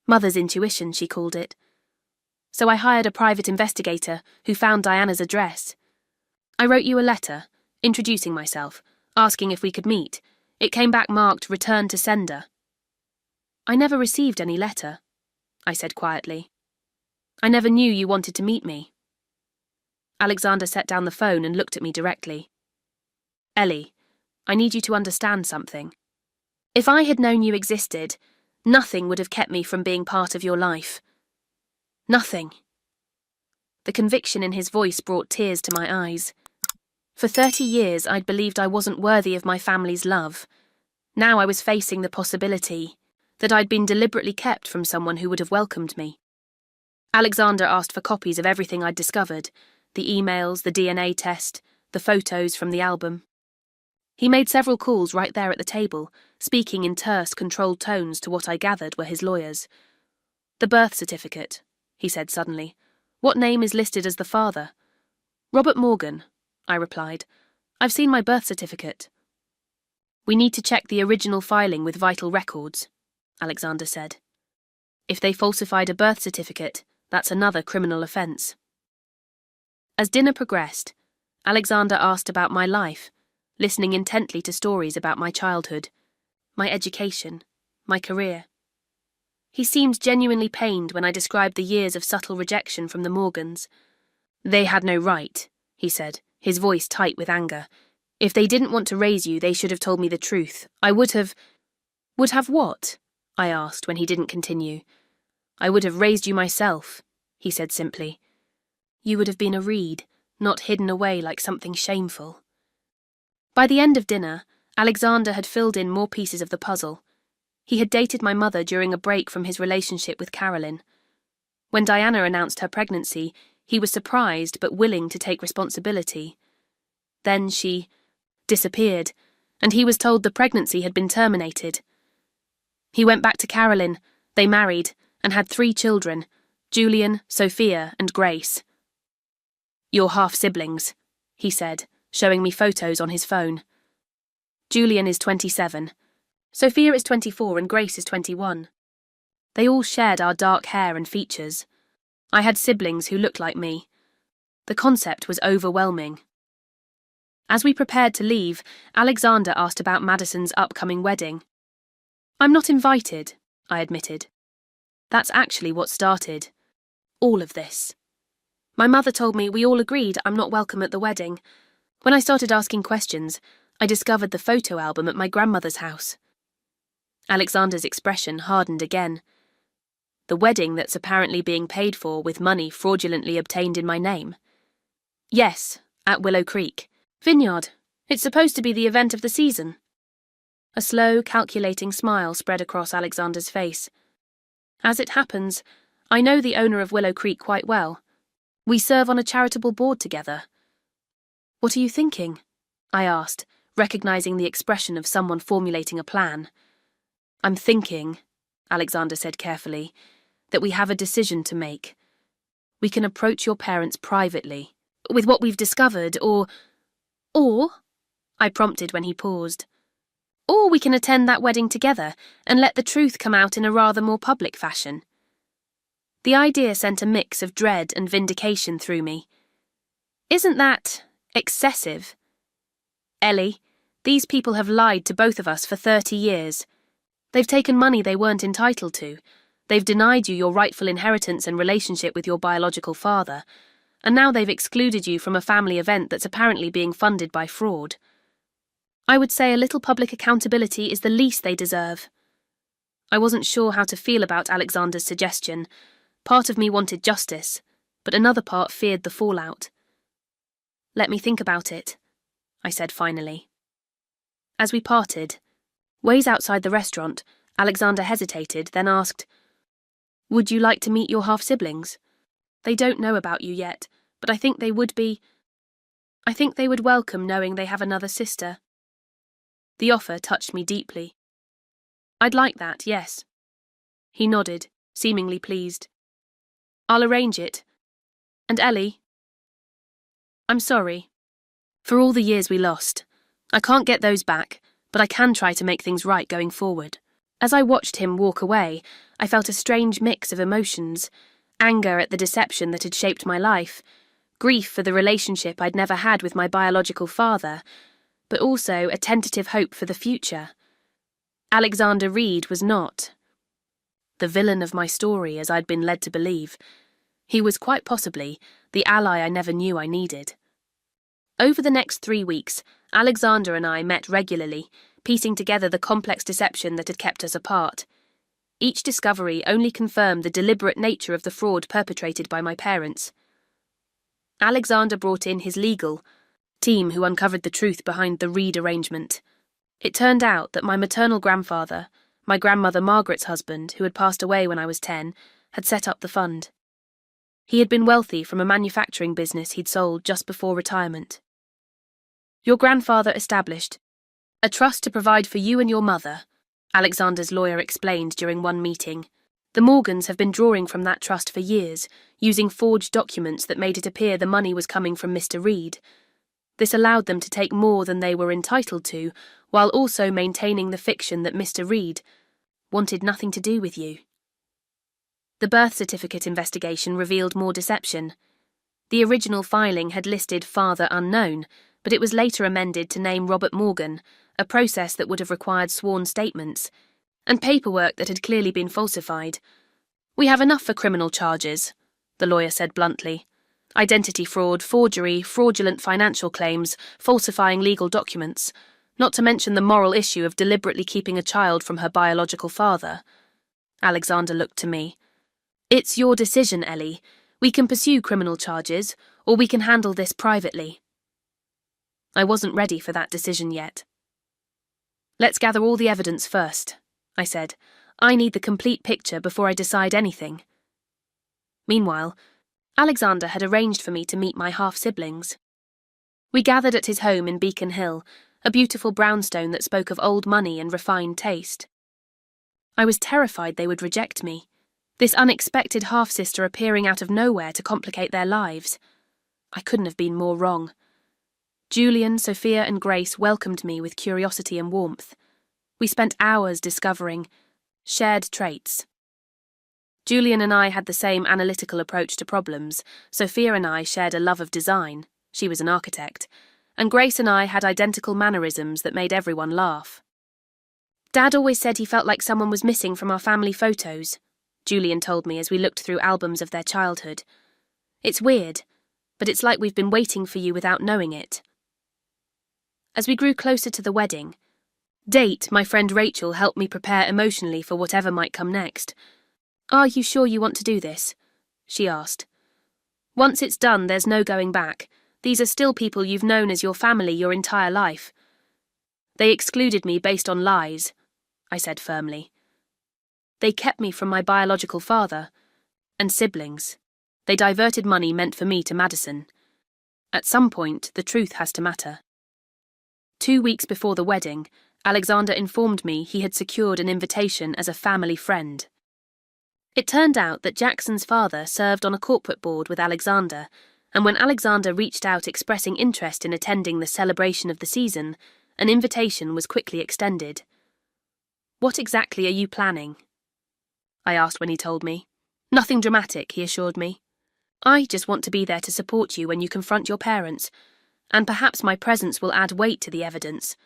Mother's intuition, she called it. So I hired a private investigator who found Diana's address. I wrote you a letter, introducing myself, asking if we could meet. It came back marked return to sender." "I never received any letter," I said quietly. "I never knew you wanted to meet me." Alexander set down the phone and looked at me directly. "Ellie, I need you to understand something. If I had known you existed, nothing would have kept me from being part of your life. Nothing." The conviction in his voice brought tears to my eyes. For 30 years I'd believed I wasn't worthy of my family's love. Now I was facing the possibility that I'd been deliberately kept from someone who would have welcomed me. Alexander asked for copies of everything I'd discovered, the emails, the DNA test, the photos from the album. He made several calls right there at the table, speaking in terse, controlled tones to what I gathered were his lawyers. "The birth certificate," he said suddenly. "What name is listed as the father?" "Robert Morgan," I replied. "I've seen my birth certificate." "We need to check the original filing with vital records," Alexander said. "If they falsified a birth certificate, that's another criminal offence." As dinner progressed, Alexander asked about my life, listening intently to stories about my childhood, my education, my career. He seemed genuinely pained when I described the years of subtle rejection from the Morgans. "They had no right," he said, his voice tight with anger. "If they didn't want to raise you, they should have told me the truth. I would have—" "Would have what?" I asked when he didn't continue. "I would have raised you myself," he said simply. "You would have been a reed, not hidden away like something shameful." By the end of dinner, Alexander had filled in more pieces of the puzzle. He had dated my mother during a break from his relationship with Carolyn. When Diana announced her pregnancy, he was surprised but willing to take responsibility. Then she disappeared, and he was told the pregnancy had been terminated. He went back to Carolyn, they married, and had 3 children, Julian, Sophia, and Grace. "Your half-siblings," he said, showing me photos on his phone. "Julian is 27. Sophia is 24 and Grace is 21. They all shared our dark hair and features. I had siblings who looked like me. The concept was overwhelming." As we prepared to leave, Alexander asked about Madison's upcoming wedding. "I'm not invited," I admitted. "That's actually what started all of this. My mother told me we all agreed I'm not welcome at the wedding. When I started asking questions, I discovered the photo album at my grandmother's house." Alexander's expression hardened again. "The wedding that's apparently being paid for with money fraudulently obtained in my name?" "Yes, at Willow Creek. Vineyard. It's supposed to be the event of the season." A slow, calculating smile spread across Alexander's face. "As it happens, I know the owner of Willow Creek quite well. We serve on a charitable board together." "What are you thinking?" I asked, recognizing the expression of someone formulating a plan. "I'm thinking," Alexander said carefully, "that we have a decision to make. We can approach your parents privately, with what we've discovered, or, I prompted when he paused. "Or we can attend that wedding together and let the truth come out in a rather more public fashion." The idea sent a mix of dread and vindication through me. "Isn't that excessive? Ellie, these people have lied to both of us for 30 years. They've taken money they weren't entitled to. They've denied you your rightful inheritance and relationship with your biological father. And now they've excluded you from a family event that's apparently being funded by fraud. I would say a little public accountability is the least they deserve." I wasn't sure how to feel about Alexander's suggestion. Part of me wanted justice, but another part feared the fallout. "Let me think about it," I said finally. As we parted, ways outside the restaurant, Alexander hesitated, then asked, "Would you like to meet your half-siblings? They don't know about you yet, but I think they would welcome knowing they have another sister." The offer touched me deeply. "I'd like that, yes." He nodded, seemingly pleased. "I'll arrange it. And Ellie, I'm sorry. For all the years we lost. I can't get those back, but I can try to make things right going forward." As I watched him walk away, I felt a strange mix of emotions: anger at the deception that had shaped my life, grief for the relationship I'd never had with my biological father, but also a tentative hope for the future. Alexander Reed was not the villain of my story as I'd been led to believe. He was quite possibly the ally I never knew I needed. Over the next 3 weeks, Alexander and I met regularly, piecing together the complex deception that had kept us apart. Each discovery only confirmed the deliberate nature of the fraud perpetrated by my parents. Alexander brought in his legal team who uncovered the truth behind the Reed arrangement. It turned out that my maternal grandfather, my grandmother Margaret's husband, who had passed away when I was 10, had set up the fund. He had been wealthy from a manufacturing business he'd sold just before retirement. Your grandfather established a trust to provide for you and your mother, Alexander's lawyer explained during one meeting. The Morgans have been drawing from that trust for years, using forged documents that made it appear the money was coming from Mr. Reed. This allowed them to take more than they were entitled to, while also maintaining the fiction that Mr. Reed wanted nothing to do with you. The birth certificate investigation revealed more deception. The original filing had listed father unknown, but it was later amended to name Robert Morgan, a process that would have required sworn statements, and paperwork that had clearly been falsified. We have enough for criminal charges, the lawyer said bluntly. Identity fraud, forgery, fraudulent financial claims, falsifying legal documents, not to mention the moral issue of deliberately keeping a child from her biological father. Alexander looked to me. It's your decision, Ellie. We can pursue criminal charges, or we can handle this privately. I wasn't ready for that decision yet. Let's gather all the evidence first, I said. I need the complete picture before I decide anything. Meanwhile, Alexander had arranged for me to meet my half-siblings. We gathered at his home in Beacon Hill, a beautiful brownstone that spoke of old money and refined taste. I was terrified they would reject me, this unexpected half-sister appearing out of nowhere to complicate their lives. I couldn't have been more wrong. Julian, Sophia and Grace welcomed me with curiosity and warmth. We spent hours discovering shared traits. Julian and I had the same analytical approach to problems. Sophia and I shared a love of design. She was an architect. And Grace and I had identical mannerisms that made everyone laugh. Dad always said he felt like someone was missing from our family photos, Julian told me as we looked through albums of their childhood. It's weird, but it's like we've been waiting for you without knowing it. As we grew closer to the wedding, my friend Rachel helped me prepare emotionally for whatever might come next. Are you sure you want to do this? She asked. Once it's done, there's no going back. These are still people you've known as your family your entire life. They excluded me based on lies, I said firmly. They kept me from my biological father and siblings. They diverted money meant for me to Madison. At some point, the truth has to matter. 2 weeks before the wedding, Alexander informed me he had secured an invitation as a family friend. It turned out that Jackson's father served on a corporate board with Alexander, and when Alexander reached out expressing interest in attending the celebration of the season, an invitation was quickly extended. What exactly are you planning? I asked when he told me. Nothing dramatic, he assured me. I just want to be there to support you when you confront your parents, and perhaps my presence will add weight to the evidence.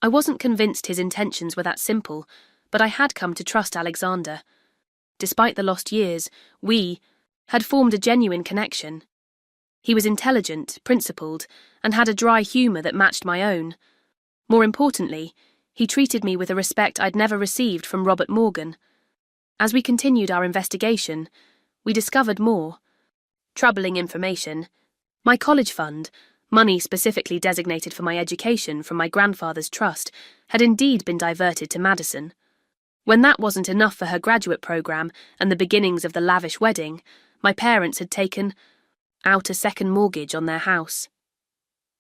I wasn't convinced his intentions were that simple, but I had come to trust Alexander. Despite the lost years, we had formed a genuine connection. He was intelligent, principled, and had a dry humour that matched my own. More importantly, he treated me with a respect I'd never received from Robert Morgan. As we continued our investigation, we discovered more. Troubling information. My college fund, money specifically designated for my education from my grandfather's trust, had indeed been diverted to Madison. When that wasn't enough for her graduate program and the beginnings of the lavish wedding, my parents had taken out a second mortgage on their house.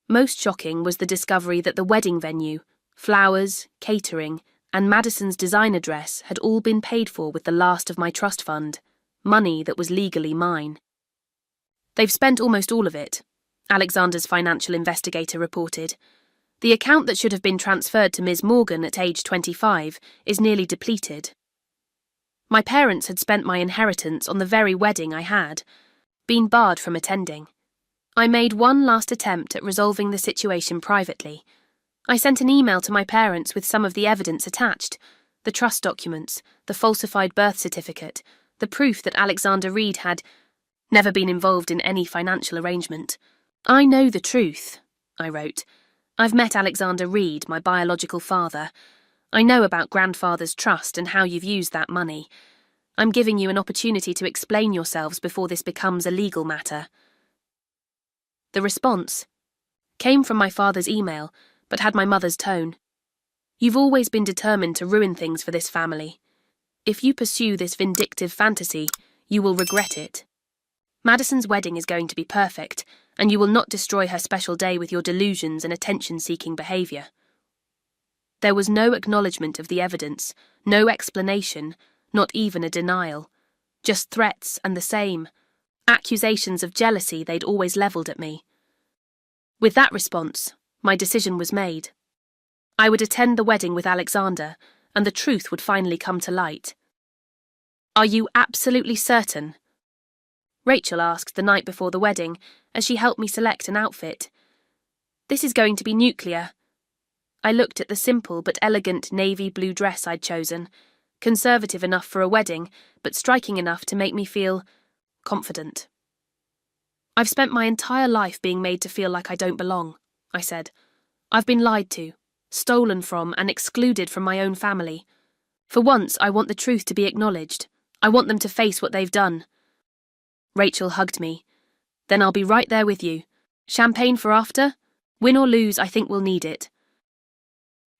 Most shocking was the discovery that the wedding venue, flowers, catering, and Madison's designer dress had all been paid for with the last of my trust fund, money that was legally mine. They've spent almost all of it, Alexander's financial investigator reported. The account that should have been transferred to Ms. Morgan at age 25 is nearly depleted. My parents had spent my inheritance on the very wedding I had been barred from attending. I made one last attempt at resolving the situation privately. I sent an email to my parents with some of the evidence attached, the trust documents, the falsified birth certificate, the proof that Alexander Reed had never been involved in any financial arrangement. I know the truth, I wrote. I've met Alexander Reed, my biological father. I know about grandfather's trust and how you've used that money. I'm giving you an opportunity to explain yourselves before this becomes a legal matter. The response came from my father's email, but had my mother's tone. "You've always been determined to ruin things for this family. If you pursue this vindictive fantasy, you will regret it. Madison's wedding is going to be perfect, and you will not destroy her special day with your delusions and attention-seeking behaviour." There was no acknowledgement of the evidence, no explanation, not even a denial. Just threats and the same accusations of jealousy they'd always levelled at me. With that response, my decision was made. I would attend the wedding with Alexander, and the truth would finally come to light. "Are you absolutely certain?" Rachel asked the night before the wedding, as she helped me select an outfit. "This is going to be nuclear." I looked at the simple but elegant navy blue dress I'd chosen, conservative enough for a wedding, but striking enough to make me feel confident. "I've spent my entire life being made to feel like I don't belong," I said. "I've been lied to, stolen from, and excluded from my own family. For once, I want the truth to be acknowledged. I want them to face what they've done." Rachel hugged me. "Then I'll be right there with you. Champagne for after? Win or lose, I think we'll need it."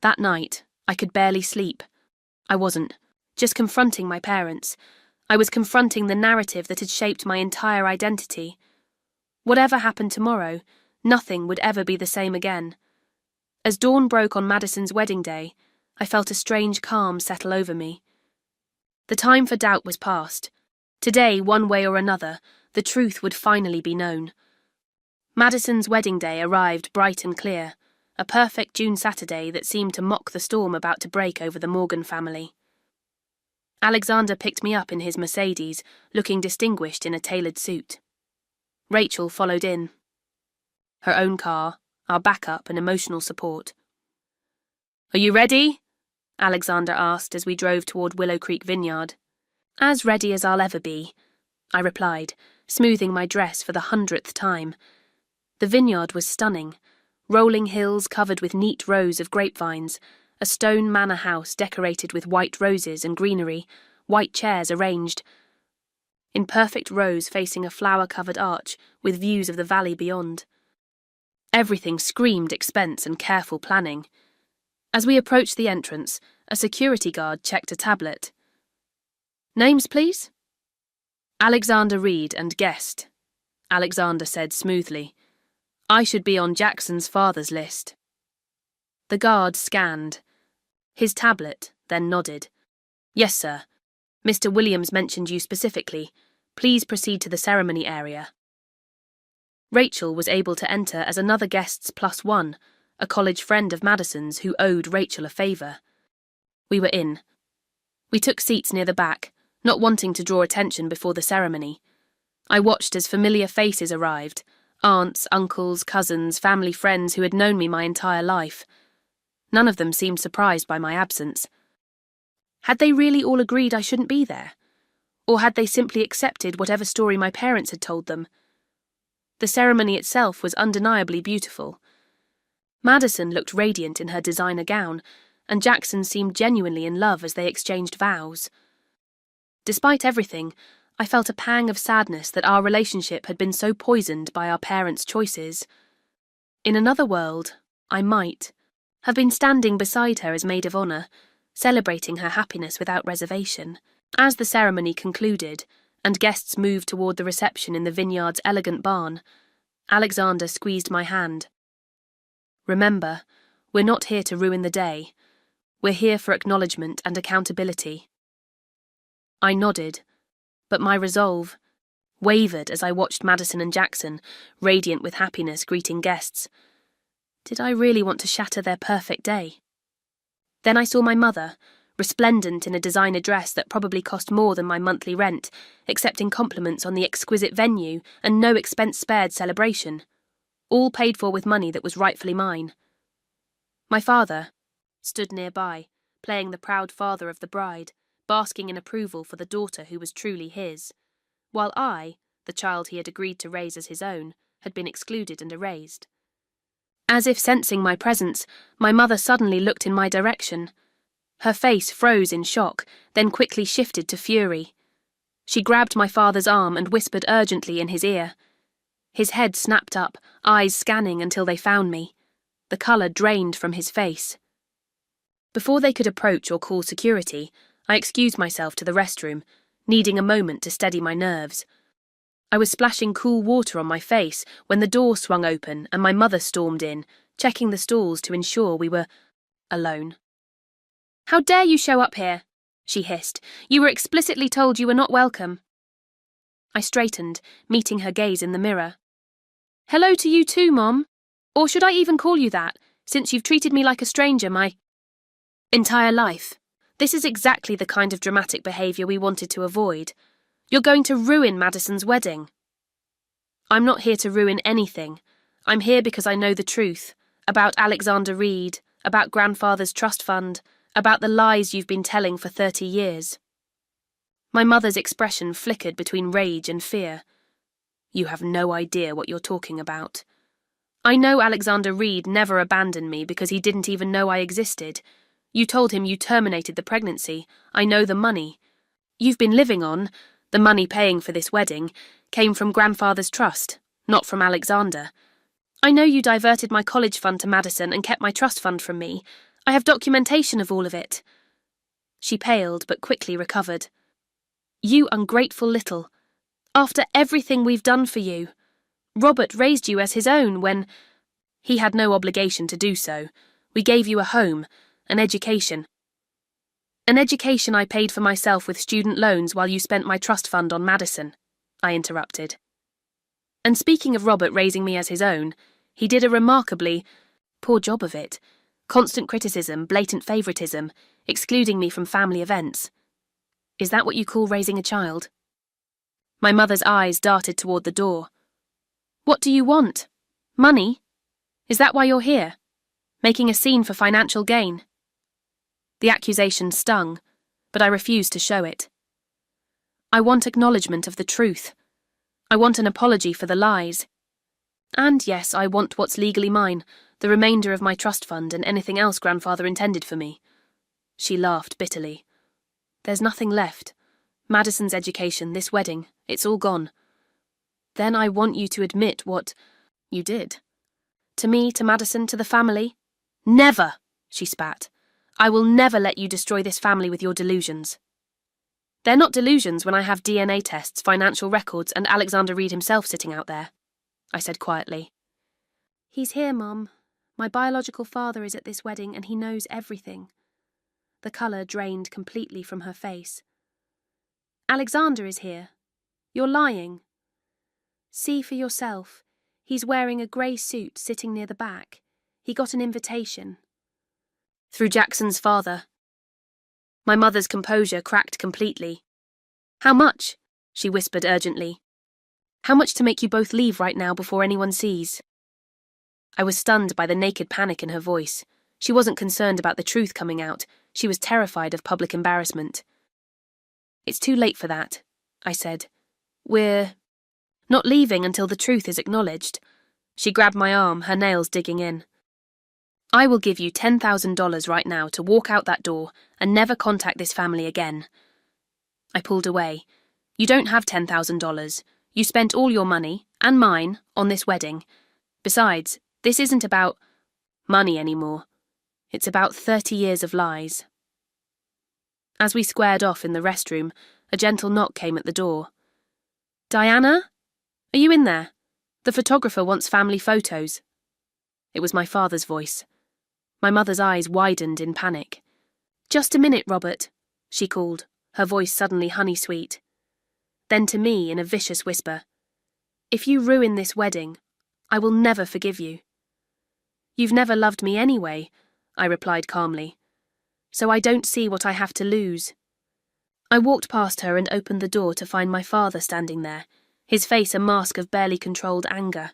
That night, I could barely sleep. I wasn't just confronting my parents. I was confronting the narrative that had shaped my entire identity. Whatever happened tomorrow, nothing would ever be the same again. As dawn broke on Madison's wedding day, I felt a strange calm settle over me. The time for doubt was past. Today, one way or another, the truth would finally be known. Madison's wedding day arrived bright and clear, a perfect June Saturday that seemed to mock the storm about to break over the Morgan family. Alexander picked me up in his Mercedes, looking distinguished in a tailored suit. Rachel followed in. Her own car, our backup and emotional support. "Are you ready?" Alexander asked as we drove toward Willow Creek Vineyard. "As ready as I'll ever be," I replied, smoothing my dress for the 100th time. The vineyard was stunning. Rolling hills covered with neat rows of grapevines, a stone manor house decorated with white roses and greenery, white chairs arranged in perfect rows facing a flower-covered arch with views of the valley beyond. Everything screamed expense and careful planning. As we approached the entrance, a security guard checked a tablet. "Names, please?" "Alexander Reed and guest," Alexander said smoothly. "I should be on Jackson's father's list." The guard scanned his tablet, then nodded. "Yes, sir. Mr. Williams mentioned you specifically. Please proceed to the ceremony area." Rachel was able to enter as another guest's +1, a college friend of Madison's who owed Rachel a favour. We were in. We took seats near the back, not wanting to draw attention before the ceremony. I watched as familiar faces arrived, aunts, uncles, cousins, family friends who had known me my entire life. None of them seemed surprised by my absence. Had they really all agreed I shouldn't be there? Or had they simply accepted whatever story my parents had told them? The ceremony itself was undeniably beautiful. Madison looked radiant in her designer gown, and Jackson seemed genuinely in love as they exchanged vows. Despite everything, I felt a pang of sadness that our relationship had been so poisoned by our parents' choices. In another world, I might have been standing beside her as maid of honour, celebrating her happiness without reservation. As the ceremony concluded, and guests moved toward the reception in the vineyard's elegant barn, Alexander squeezed my hand. "Remember, we're not here to ruin the day. We're here for acknowledgement and accountability." I nodded, but my resolve wavered as I watched Madison and Jackson, radiant with happiness, greeting guests. Did I really want to shatter their perfect day? Then I saw my mother, resplendent in a designer dress that probably cost more than my monthly rent, accepting compliments on the exquisite venue and no expense-spared celebration, all paid for with money that was rightfully mine. My father stood nearby, playing the proud father of the bride, basking in approval for the daughter who was truly his, while I, the child he had agreed to raise as his own, had been excluded and erased. As if sensing my presence, my mother suddenly looked in my direction. Her face froze in shock, then quickly shifted to fury. She grabbed my father's arm and whispered urgently in his ear. His head snapped up, eyes scanning until they found me. The colour drained from his face. Before they could approach or call security, I excused myself to the restroom, needing a moment to steady my nerves. I was splashing cool water on my face when the door swung open and my mother stormed in, checking the stalls to ensure we were alone. "How dare you show up here?" she hissed. "You were explicitly told you were not welcome." I straightened, meeting her gaze in the mirror. "Hello to you too, Mom. Or should I even call you that, since you've treated me like a stranger my entire life? This is exactly the kind of dramatic behaviour we wanted to avoid. You're going to ruin Madison's wedding." "I'm not here to ruin anything. I'm here because I know the truth, about Alexander Reed, about Grandfather's trust fund, about the lies you've been telling for 30 years. My mother's expression flickered between rage and fear. "You have no idea what you're talking about. I know Alexander Reed never abandoned me because he didn't even know I existed. You told him you terminated the pregnancy. I know the money you've been living on, the money paying for this wedding, came from Grandfather's trust, not from Alexander. I know you diverted my college fund to Madison and kept my trust fund from me. I have documentation of all of it." She paled but quickly recovered. "You ungrateful little. After everything we've done for you. Robert raised you as his own when he had no obligation to do so. We gave you a home, an education. An education I paid for myself with student loans while you spent my trust fund on Madison," I interrupted. "And speaking of Robert raising me as his own, he did a remarkably poor job of it. Constant criticism, blatant favouritism, excluding me from family events. Is that what you call raising a child?" My mother's eyes darted toward the door. "What do you want? Money? Is that why you're here? Making a scene for financial gain?" The accusation stung, but I refused to show it. "I want acknowledgement of the truth. I want an apology for the lies. And yes, I want what's legally mine, the remainder of my trust fund and anything else Grandfather intended for me." She laughed bitterly. "There's nothing left. Madison's education, this wedding, it's all gone. Then I want you to admit what you did. To me, to Madison, to the family. Never!" she spat. "I will never let you destroy this family with your delusions." "They're not delusions when I have DNA tests, financial records, and Alexander Reed himself sitting out there," I said quietly. "He's here, Mom. My biological father is at this wedding and he knows everything." The colour drained completely from her face. "Alexander is here. You're lying. See for yourself. He's wearing a grey suit sitting near the back. He got an invitation." "Through Jackson's father." My mother's composure cracked completely. "How much?" she whispered urgently. "How much to make you both leave right now before anyone sees?" I was stunned by the naked panic in her voice. She wasn't concerned about the truth coming out. She was terrified of public embarrassment. "It's too late for that," I said. "We're not leaving until the truth is acknowledged." She grabbed my arm, her nails digging in. "I will give you $10,000 right now to walk out that door and never contact this family again." I pulled away. "You don't have $10,000. You spent all your money, and mine, on this wedding. Besides, this isn't about money anymore. It's about 30 years of lies." As we squared off in the restroom, a gentle knock came at the door. "Diana? Are you in there? The photographer wants family photos." It was my father's voice. My mother's eyes widened in panic. "Just a minute, Robert," she called, her voice suddenly honey-sweet. Then to me in a vicious whisper, "If you ruin this wedding, I will never forgive you." "You've never loved me anyway," I replied calmly. "So I don't see what I have to lose." I walked past her and opened the door to find my father standing there, his face a mask of barely controlled anger.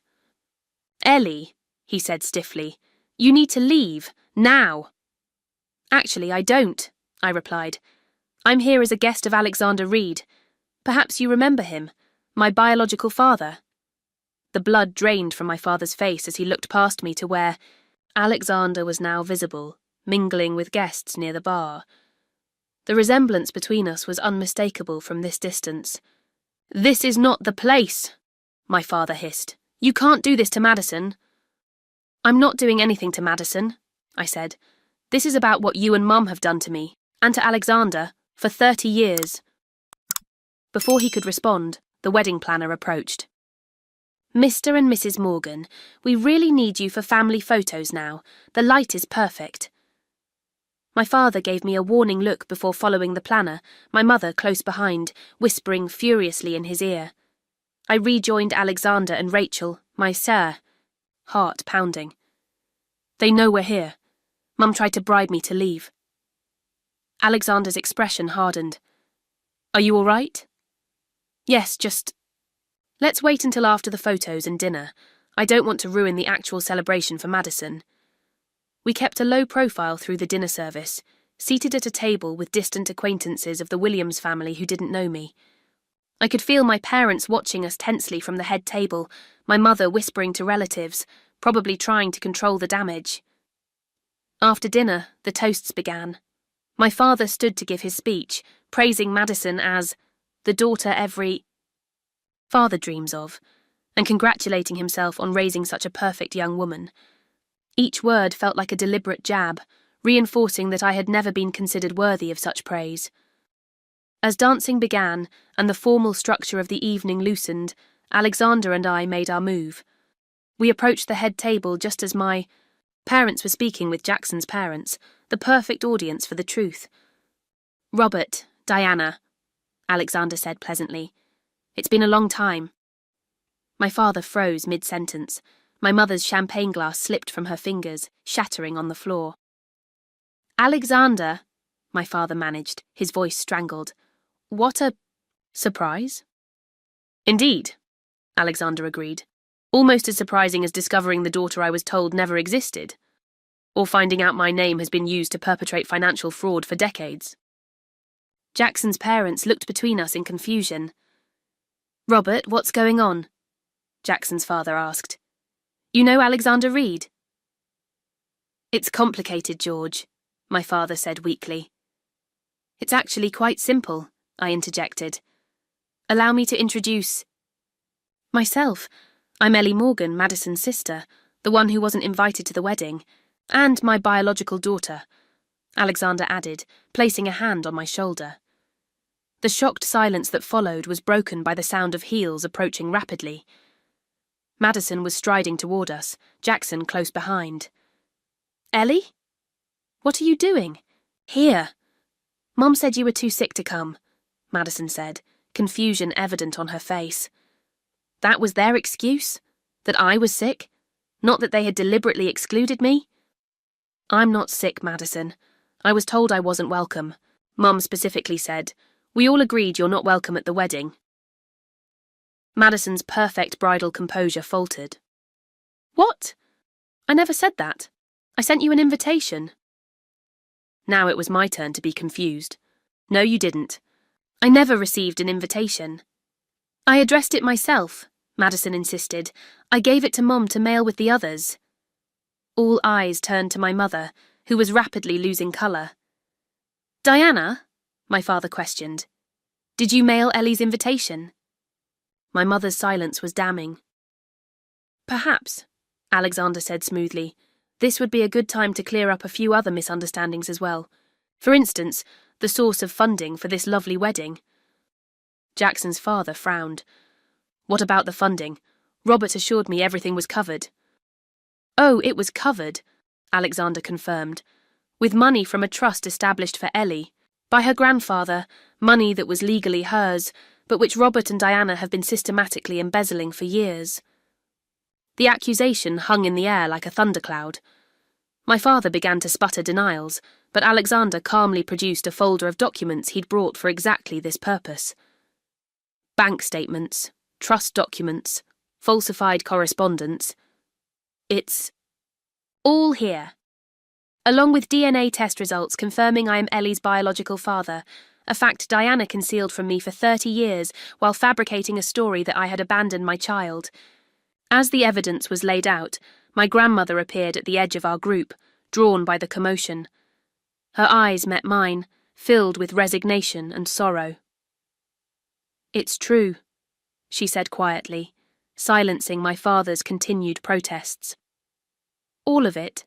"Ellie," he said stiffly, "you need to leave, now." "Actually, I don't," I replied. "I'm here as a guest of Alexander Reed. Perhaps you remember him, my biological father." The blood drained from my father's face as he looked past me to where Alexander was now visible, mingling with guests near the bar. The resemblance between us was unmistakable from this distance. "This is not the place," my father hissed. "You can't do this to Madison." I'm not doing anything to Madison, I said. This is about what you and Mum have done to me, and to Alexander, for 30 years. Before he could respond, the wedding planner approached. Mr. and Mrs. Morgan, we really need you for family photos now. The light is perfect. My father gave me a warning look before following the planner, my mother close behind, whispering furiously in his ear. I rejoined Alexander and Rachel, my sir, heart pounding. They know we're here. Mum tried to bribe me to leave. Alexander's expression hardened. Are you all right? Yes, just... Let's wait until after the photos and dinner. I don't want to ruin the actual celebration for Madison. We kept a low profile through the dinner service, seated at a table with distant acquaintances of the Williams family who didn't know me. I could feel my parents watching us tensely from the head table, my mother whispering to relatives, probably trying to control the damage. After dinner, the toasts began. My father stood to give his speech, praising Madison as the daughter every father dreams of, and congratulating himself on raising such a perfect young woman. Each word felt like a deliberate jab, reinforcing that I had never been considered worthy of such praise. As dancing began and the formal structure of the evening loosened, Alexander and I made our move. We approached the head table just as my parents were speaking with Jackson's parents, the perfect audience for the truth. Robert, Diana, Alexander said pleasantly. It's been a long time. My father froze mid-sentence. My mother's champagne glass slipped from her fingers, shattering on the floor. Alexander, my father managed, his voice strangled. What a surprise? Indeed, Alexander agreed. Almost as surprising as discovering the daughter I was told never existed, or finding out my name has been used to perpetrate financial fraud for decades. Jackson's parents looked between us in confusion. Robert, what's going on? Jackson's father asked. You know Alexander Reed? It's complicated, George, my father said weakly. It's actually quite simple, I interjected. Allow me to introduce myself. I'm Ellie Morgan, Madison's sister, the one who wasn't invited to the wedding, and my biological daughter, Alexander added, placing a hand on my shoulder. The shocked silence that followed was broken by the sound of heels approaching rapidly. Madison was striding toward us, Jackson close behind. Ellie? What are you doing? Here. Mum said you were too sick to come, Madison said, confusion evident on her face. That was their excuse? That I was sick? Not that they had deliberately excluded me? I'm not sick, Madison. I was told I wasn't welcome. Mum specifically said, we all agreed you're not welcome at the wedding. Madison's perfect bridal composure faltered. What? I never said that. I sent you an invitation. Now it was my turn to be confused. No, you didn't. I never received an invitation. I addressed it myself, Madison insisted. I gave it to Mum to mail with the others. All eyes turned to my mother, who was rapidly losing colour. Diana? My father questioned. Did you mail Ellie's invitation? My mother's silence was damning. Perhaps, Alexander said smoothly. This would be a good time to clear up a few other misunderstandings as well. For instance, the source of funding for this lovely wedding. Jackson's father frowned. What about the funding? Robert assured me everything was covered. Oh, it was covered, Alexander confirmed, with money from a trust established for Ellie, by her grandfather, money that was legally hers, but which Robert and Diana have been systematically embezzling for years. The accusation hung in the air like a thundercloud. My father began to sputter denials, but Alexander calmly produced a folder of documents he'd brought for exactly this purpose. Bank statements, trust documents, falsified correspondence. It's all here. Along with DNA test results confirming I am Ellie's biological father, a fact Diana concealed from me for 30 years while fabricating a story that I had abandoned my child. As the evidence was laid out, my grandmother appeared at the edge of our group, drawn by the commotion. Her eyes met mine, filled with resignation and sorrow. It's true, she said quietly, silencing my father's continued protests. All of it.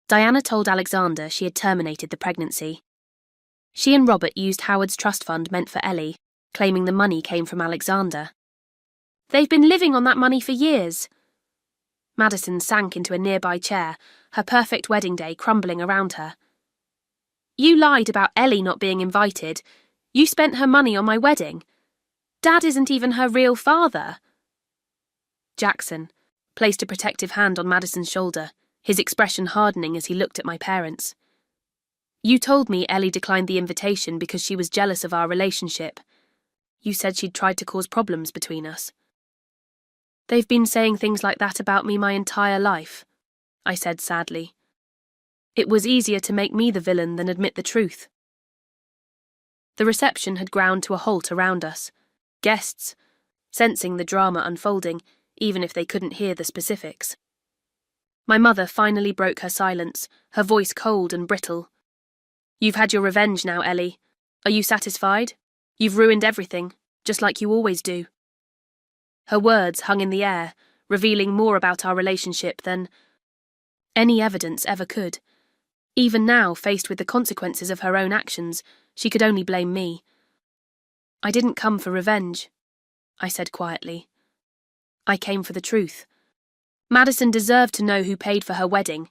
Diana told Alexander she had terminated the pregnancy. She and Robert used Howard's trust fund meant for Ellie, claiming the money came from Alexander. They've been living on that money for years. Madison sank into a nearby chair, her perfect wedding day crumbling around her. You lied about Ellie not being invited. You spent her money on my wedding. Dad isn't even her real father. Jackson placed a protective hand on Madison's shoulder, his expression hardening as he looked at my parents. You told me Ellie declined the invitation because she was jealous of our relationship. You said she'd tried to cause problems between us. They've been saying things like that about me my entire life, I said sadly. It was easier to make me the villain than admit the truth. The reception had ground to a halt around us. Guests, sensing the drama unfolding, even if they couldn't hear the specifics. My mother finally broke her silence, her voice cold and brittle. You've had your revenge now, Ellie. Are you satisfied? You've ruined everything, just like you always do. Her words hung in the air, revealing more about our relationship than any evidence ever could. Even now, faced with the consequences of her own actions, she could only blame me. I didn't come for revenge, I said quietly. I came for the truth. Madison deserved to know who paid for her wedding.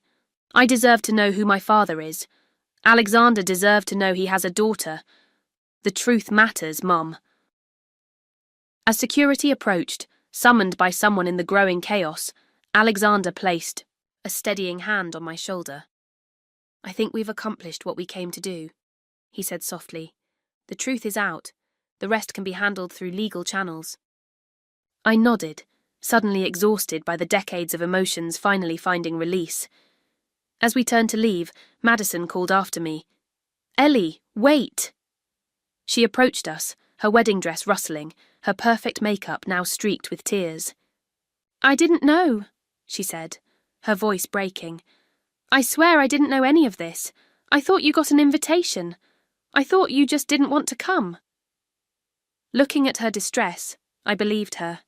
I deserve to know who my father is. Alexander deserved to know he has a daughter. The truth matters, Mom. As security approached, summoned by someone in the growing chaos, Alexander placed a steadying hand on my shoulder. I think we've accomplished what we came to do, he said softly. The truth is out. The rest can be handled through legal channels. I nodded, suddenly exhausted by the decades of emotions finally finding release. As we turned to leave, Madison called after me. Ellie, wait! She approached us, her wedding dress rustling, her perfect makeup now streaked with tears. I didn't know, she said, her voice breaking. I swear I didn't know any of this. I thought you got an invitation. I thought you just didn't want to come. Looking at her distress, I believed her.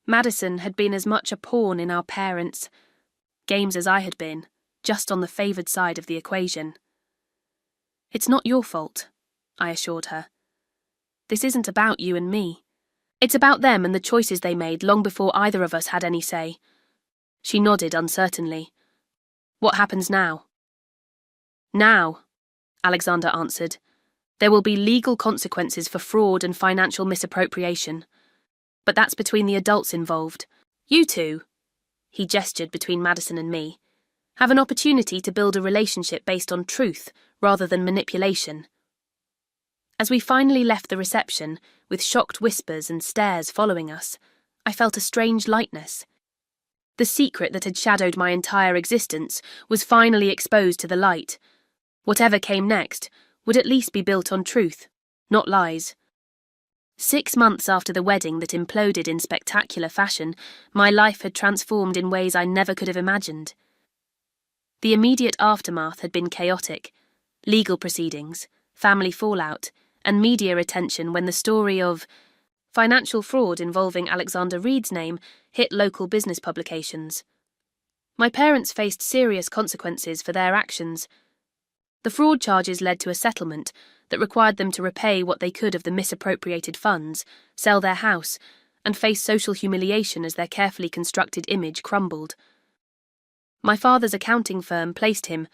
Madison had been as much a pawn in our parents' games as I had been, just on the favoured side of the equation. It's not your fault, I assured her. This isn't about you and me. It's about them and the choices they made long before either of us had any say. She nodded uncertainly. What happens now? Now, Alexander answered. There will be legal consequences for fraud and financial misappropriation. But that's between the adults involved. You two, he gestured between Madison and me, have an opportunity to build a relationship based on truth rather than manipulation. As we finally left the reception, with shocked whispers and stares following us, I felt a strange lightness. The secret that had shadowed my entire existence was finally exposed to the light. Whatever came next would at least be built on truth, not lies. 6 months after the wedding that imploded in spectacular fashion, my life had transformed in ways I never could have imagined. The immediate aftermath had been chaotic. Legal proceedings, family fallout, and media attention when the story of financial fraud involving Alexander Reed's name hit local business publications. My parents faced serious consequences for their actions. The fraud charges led to a settlement that required them to repay what they could of the misappropriated funds, sell their house, and face social humiliation as their carefully constructed image crumbled. My father's accounting firm placed him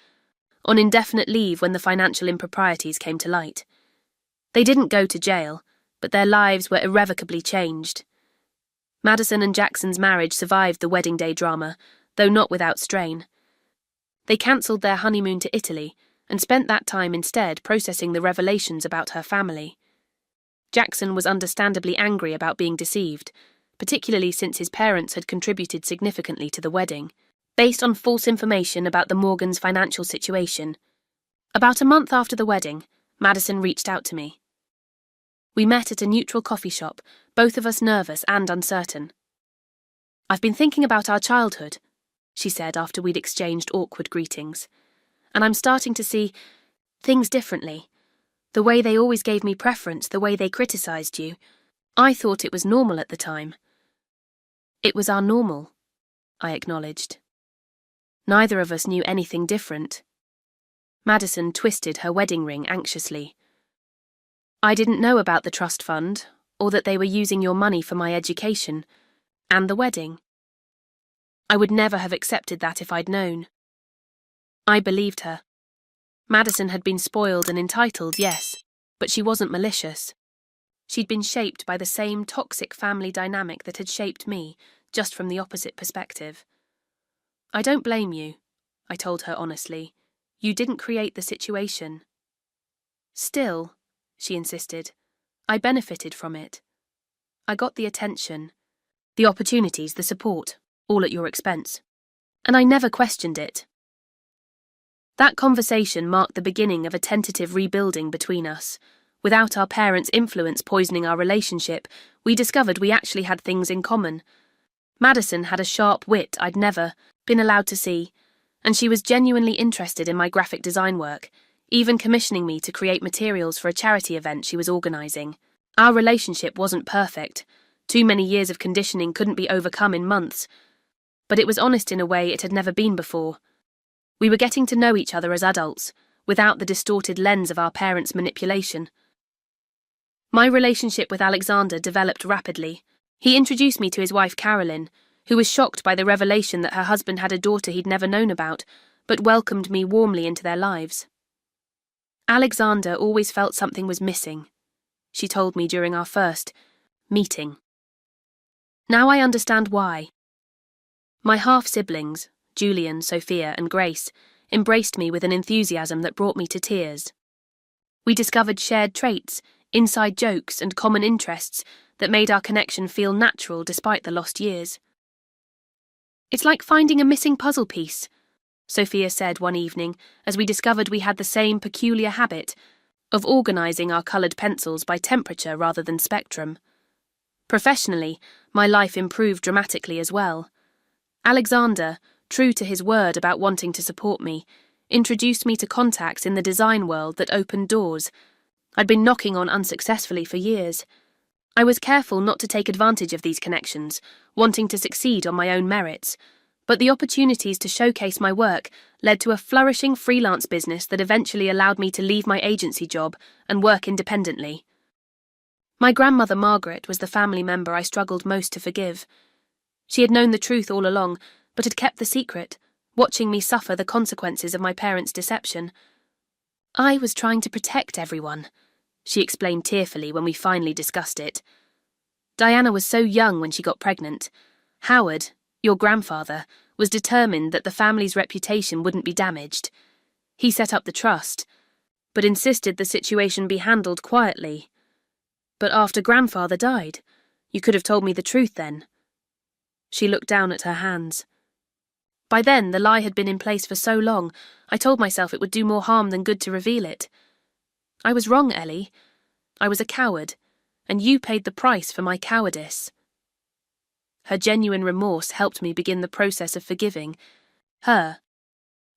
on indefinite leave when the financial improprieties came to light. They didn't go to jail, but their lives were irrevocably changed. Madison and Jackson's marriage survived the wedding day drama, though not without strain. They cancelled their honeymoon to Italy and spent that time instead processing the revelations about her family. Jackson was understandably angry about being deceived, particularly since his parents had contributed significantly to the wedding, based on false information about the Morgans' financial situation. About a month after the wedding, Madison reached out to me. We met at a neutral coffee shop, both of us nervous and uncertain. I've been thinking about our childhood, she said after we'd exchanged awkward greetings, and I'm starting to see things differently. The way they always gave me preference, the way they criticised you. I thought it was normal at the time. It was our normal, I acknowledged. Neither of us knew anything different. Madison twisted her wedding ring anxiously. I didn't know about the trust fund, or that they were using your money for my education, and the wedding. I would never have accepted that if I'd known. I believed her. Madison had been spoiled and entitled, yes, but she wasn't malicious. She'd been shaped by the same toxic family dynamic that had shaped me, just from the opposite perspective. I don't blame you, I told her honestly. You didn't create the situation. Still, she insisted, I benefited from it. I got the attention, the opportunities, the support, all at your expense. And I never questioned it. That conversation marked the beginning of a tentative rebuilding between us. Without our parents' influence poisoning our relationship, we discovered we actually had things in common. Madison had a sharp wit I'd never been allowed to see, and she was genuinely interested in my graphic design work, even commissioning me to create materials for a charity event she was organising. Our relationship wasn't perfect. Too many years of conditioning couldn't be overcome in months. But it was honest in a way it had never been before. We were getting to know each other as adults, without the distorted lens of our parents' manipulation. My relationship with Alexander developed rapidly. He introduced me to his wife Carolyn, who was shocked by the revelation that her husband had a daughter he'd never known about, but welcomed me warmly into their lives. Alexander always felt something was missing, she told me during our first meeting. Now I understand why. My half-siblings, Julian, Sophia, and Grace, embraced me with an enthusiasm that brought me to tears. We discovered shared traits, inside jokes, and common interests that made our connection feel natural despite the lost years. It's like finding a missing puzzle piece, Sophia said one evening as we discovered we had the same peculiar habit of organising our coloured pencils by temperature rather than spectrum. Professionally, my life improved dramatically as well. Alexander, true to his word about wanting to support me, introduced me to contacts in the design world that opened doors I'd been knocking on unsuccessfully for years. I was careful not to take advantage of these connections, wanting to succeed on my own merits, but the opportunities to showcase my work led to a flourishing freelance business that eventually allowed me to leave my agency job and work independently. My grandmother Margaret was the family member I struggled most to forgive. She had known the truth all along, but had kept the secret, watching me suffer the consequences of my parents' deception. I was trying to protect everyone, she explained tearfully when we finally discussed it. Diana was so young when she got pregnant. Howard, your grandfather, was determined that the family's reputation wouldn't be damaged. He set up the trust, but insisted the situation be handled quietly. But after grandfather died, you could have told me the truth then. She looked down at her hands. By then, the lie had been in place for so long, I told myself it would do more harm than good to reveal it. I was wrong, Ellie. I was a coward, and you paid the price for my cowardice. Her genuine remorse helped me begin the process of forgiving her,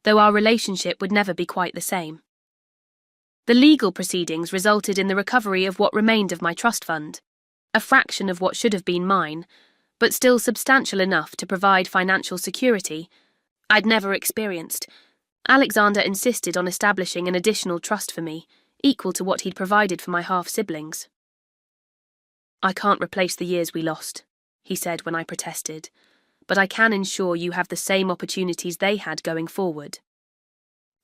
though our relationship would never be quite the same. The legal proceedings resulted in the recovery of what remained of my trust fund, a fraction of what should have been mine, but still substantial enough to provide financial security I'd never experienced. Alexander insisted on establishing an additional trust for me, equal to what he'd provided for my half-siblings. I can't replace the years we lost, he said when I protested, but I can ensure you have the same opportunities they had going forward.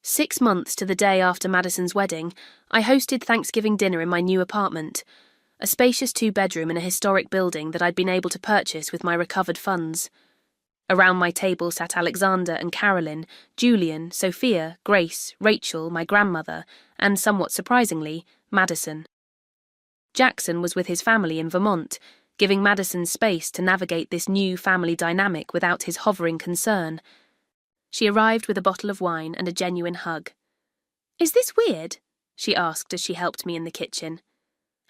6 months to the day after Madison's wedding, I hosted Thanksgiving dinner in my new apartment, a spacious 2-bedroom in a historic building that I'd been able to purchase with my recovered funds. Around my table sat Alexander and Carolyn, Julian, Sophia, Grace, Rachel, my grandmother, and, somewhat surprisingly, Madison. Jackson was with his family in Vermont, giving Madison space to navigate this new family dynamic without his hovering concern. She arrived with a bottle of wine and a genuine hug. "Is this weird?" she asked as she helped me in the kitchen.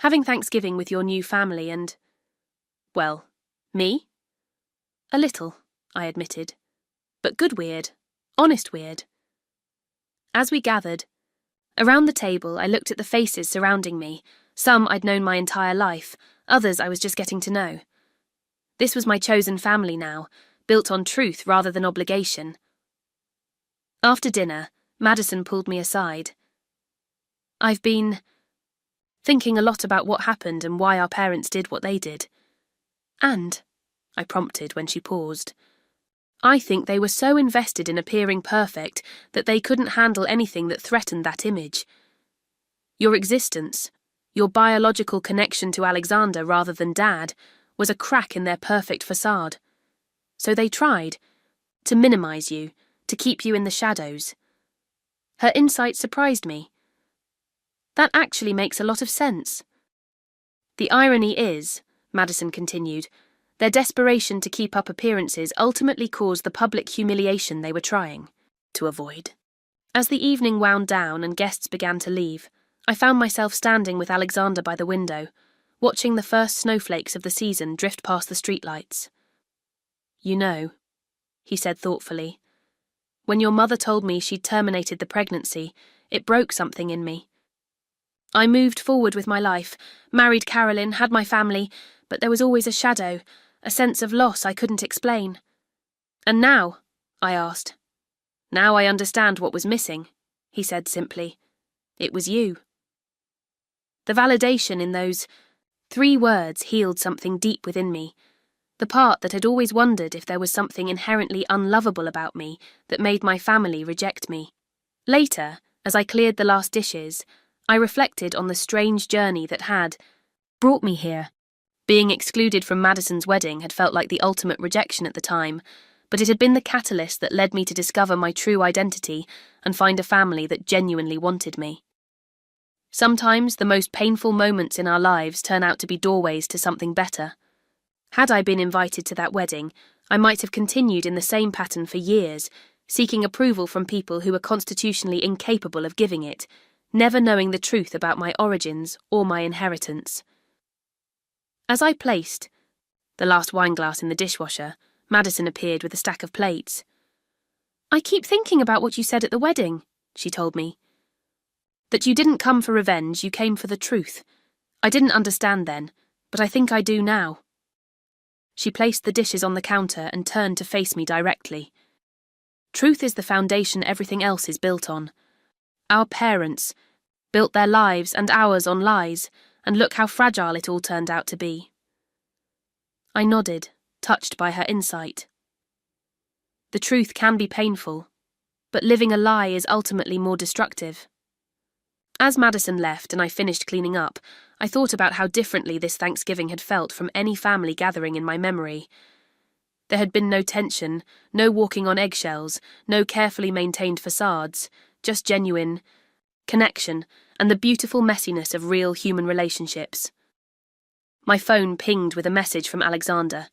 "Having Thanksgiving with your new family and... well, me?" "A little," I admitted. "But good weird. Honest weird." As we gathered, around the table I looked at the faces surrounding me. Some I'd known my entire life, others I was just getting to know. This was my chosen family now, built on truth rather than obligation. After dinner, Madison pulled me aside. "I've been thinking a lot about what happened and why our parents did what they did. And," I prompted when she paused, "I think they were so invested in appearing perfect that they couldn't handle anything that threatened that image. Your existence, your biological connection to Alexander rather than Dad, was a crack in their perfect facade. So they tried to minimize you, to keep you in the shadows." Her insight surprised me. "That actually makes a lot of sense." "The irony is," Madison continued, "their desperation to keep up appearances ultimately caused the public humiliation they were trying to avoid." As the evening wound down and guests began to leave, I found myself standing with Alexander by the window, watching the first snowflakes of the season drift past the streetlights. "You know," he said thoughtfully, "when your mother told me she'd terminated the pregnancy, it broke something in me. I moved forward with my life, married Carolyn, had my family, but there was always a shadow, a sense of loss I couldn't explain. And now?" I asked. "Now I understand what was missing," he said simply. "It was you." The validation in those 3 words healed something deep within me, the part that had always wondered if there was something inherently unlovable about me that made my family reject me. Later, as I cleared the last dishes, I reflected on the strange journey that had brought me here. Being excluded from Madison's wedding had felt like the ultimate rejection at the time, but it had been the catalyst that led me to discover my true identity and find a family that genuinely wanted me. Sometimes the most painful moments in our lives turn out to be doorways to something better. Had I been invited to that wedding, I might have continued in the same pattern for years, seeking approval from people who were constitutionally incapable of giving it, never knowing the truth about my origins or my inheritance. As I placed the last wineglass in the dishwasher, Madison appeared with a stack of plates. "I keep thinking about what you said at the wedding," she told me. "That you didn't come for revenge, you came for the truth. I didn't understand then, but I think I do now." She placed the dishes on the counter and turned to face me directly. "Truth is the foundation everything else is built on. Our parents built their lives and ours on lies, and look how fragile it all turned out to be." I nodded, touched by her insight. The truth can be painful, but living a lie is ultimately more destructive. As Madison left and I finished cleaning up, I thought about how differently this Thanksgiving had felt from any family gathering in my memory. There had been no tension, no walking on eggshells, no carefully maintained facades, just genuine connection and the beautiful messiness of real human relationships. My phone pinged with a message from Alexander.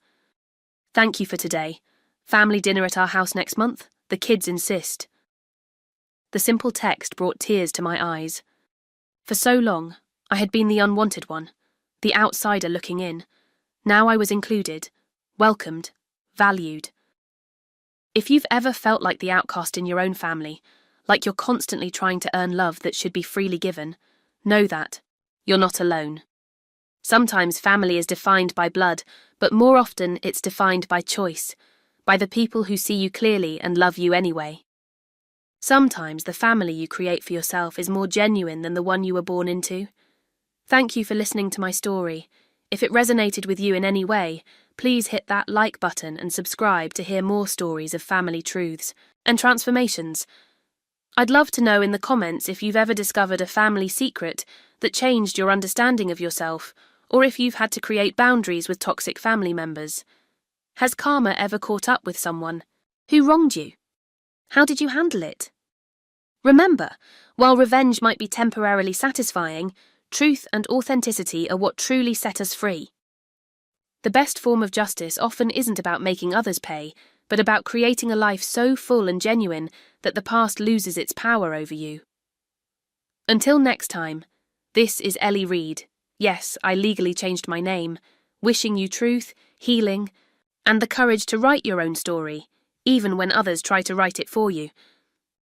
"Thank you for today. Family dinner at our house next month? The kids insist." The simple text brought tears to my eyes. For so long, I had been the unwanted one, the outsider looking in. Now I was included, welcomed, valued. If you've ever felt like the outcast in your own family, like you're constantly trying to earn love that should be freely given, know that you're not alone. Sometimes family is defined by blood, but more often it's defined by choice, by the people who see you clearly and love you anyway. Sometimes the family you create for yourself is more genuine than the one you were born into. Thank you for listening to my story. If it resonated with you in any way, please hit that like button and subscribe to hear more stories of family truths and transformations. I'd love to know in the comments if you've ever discovered a family secret that changed your understanding of yourself, or if you've had to create boundaries with toxic family members. Has karma ever caught up with someone? Who wronged you? How did you handle it? Remember, while revenge might be temporarily satisfying, truth and authenticity are what truly set us free. The best form of justice often isn't about making others pay, but about creating a life so full and genuine that the past loses its power over you. Until next time, this is Ellie Reed. Yes, I legally changed my name, wishing you truth, healing, and the courage to write your own story, even when others try to write it for you.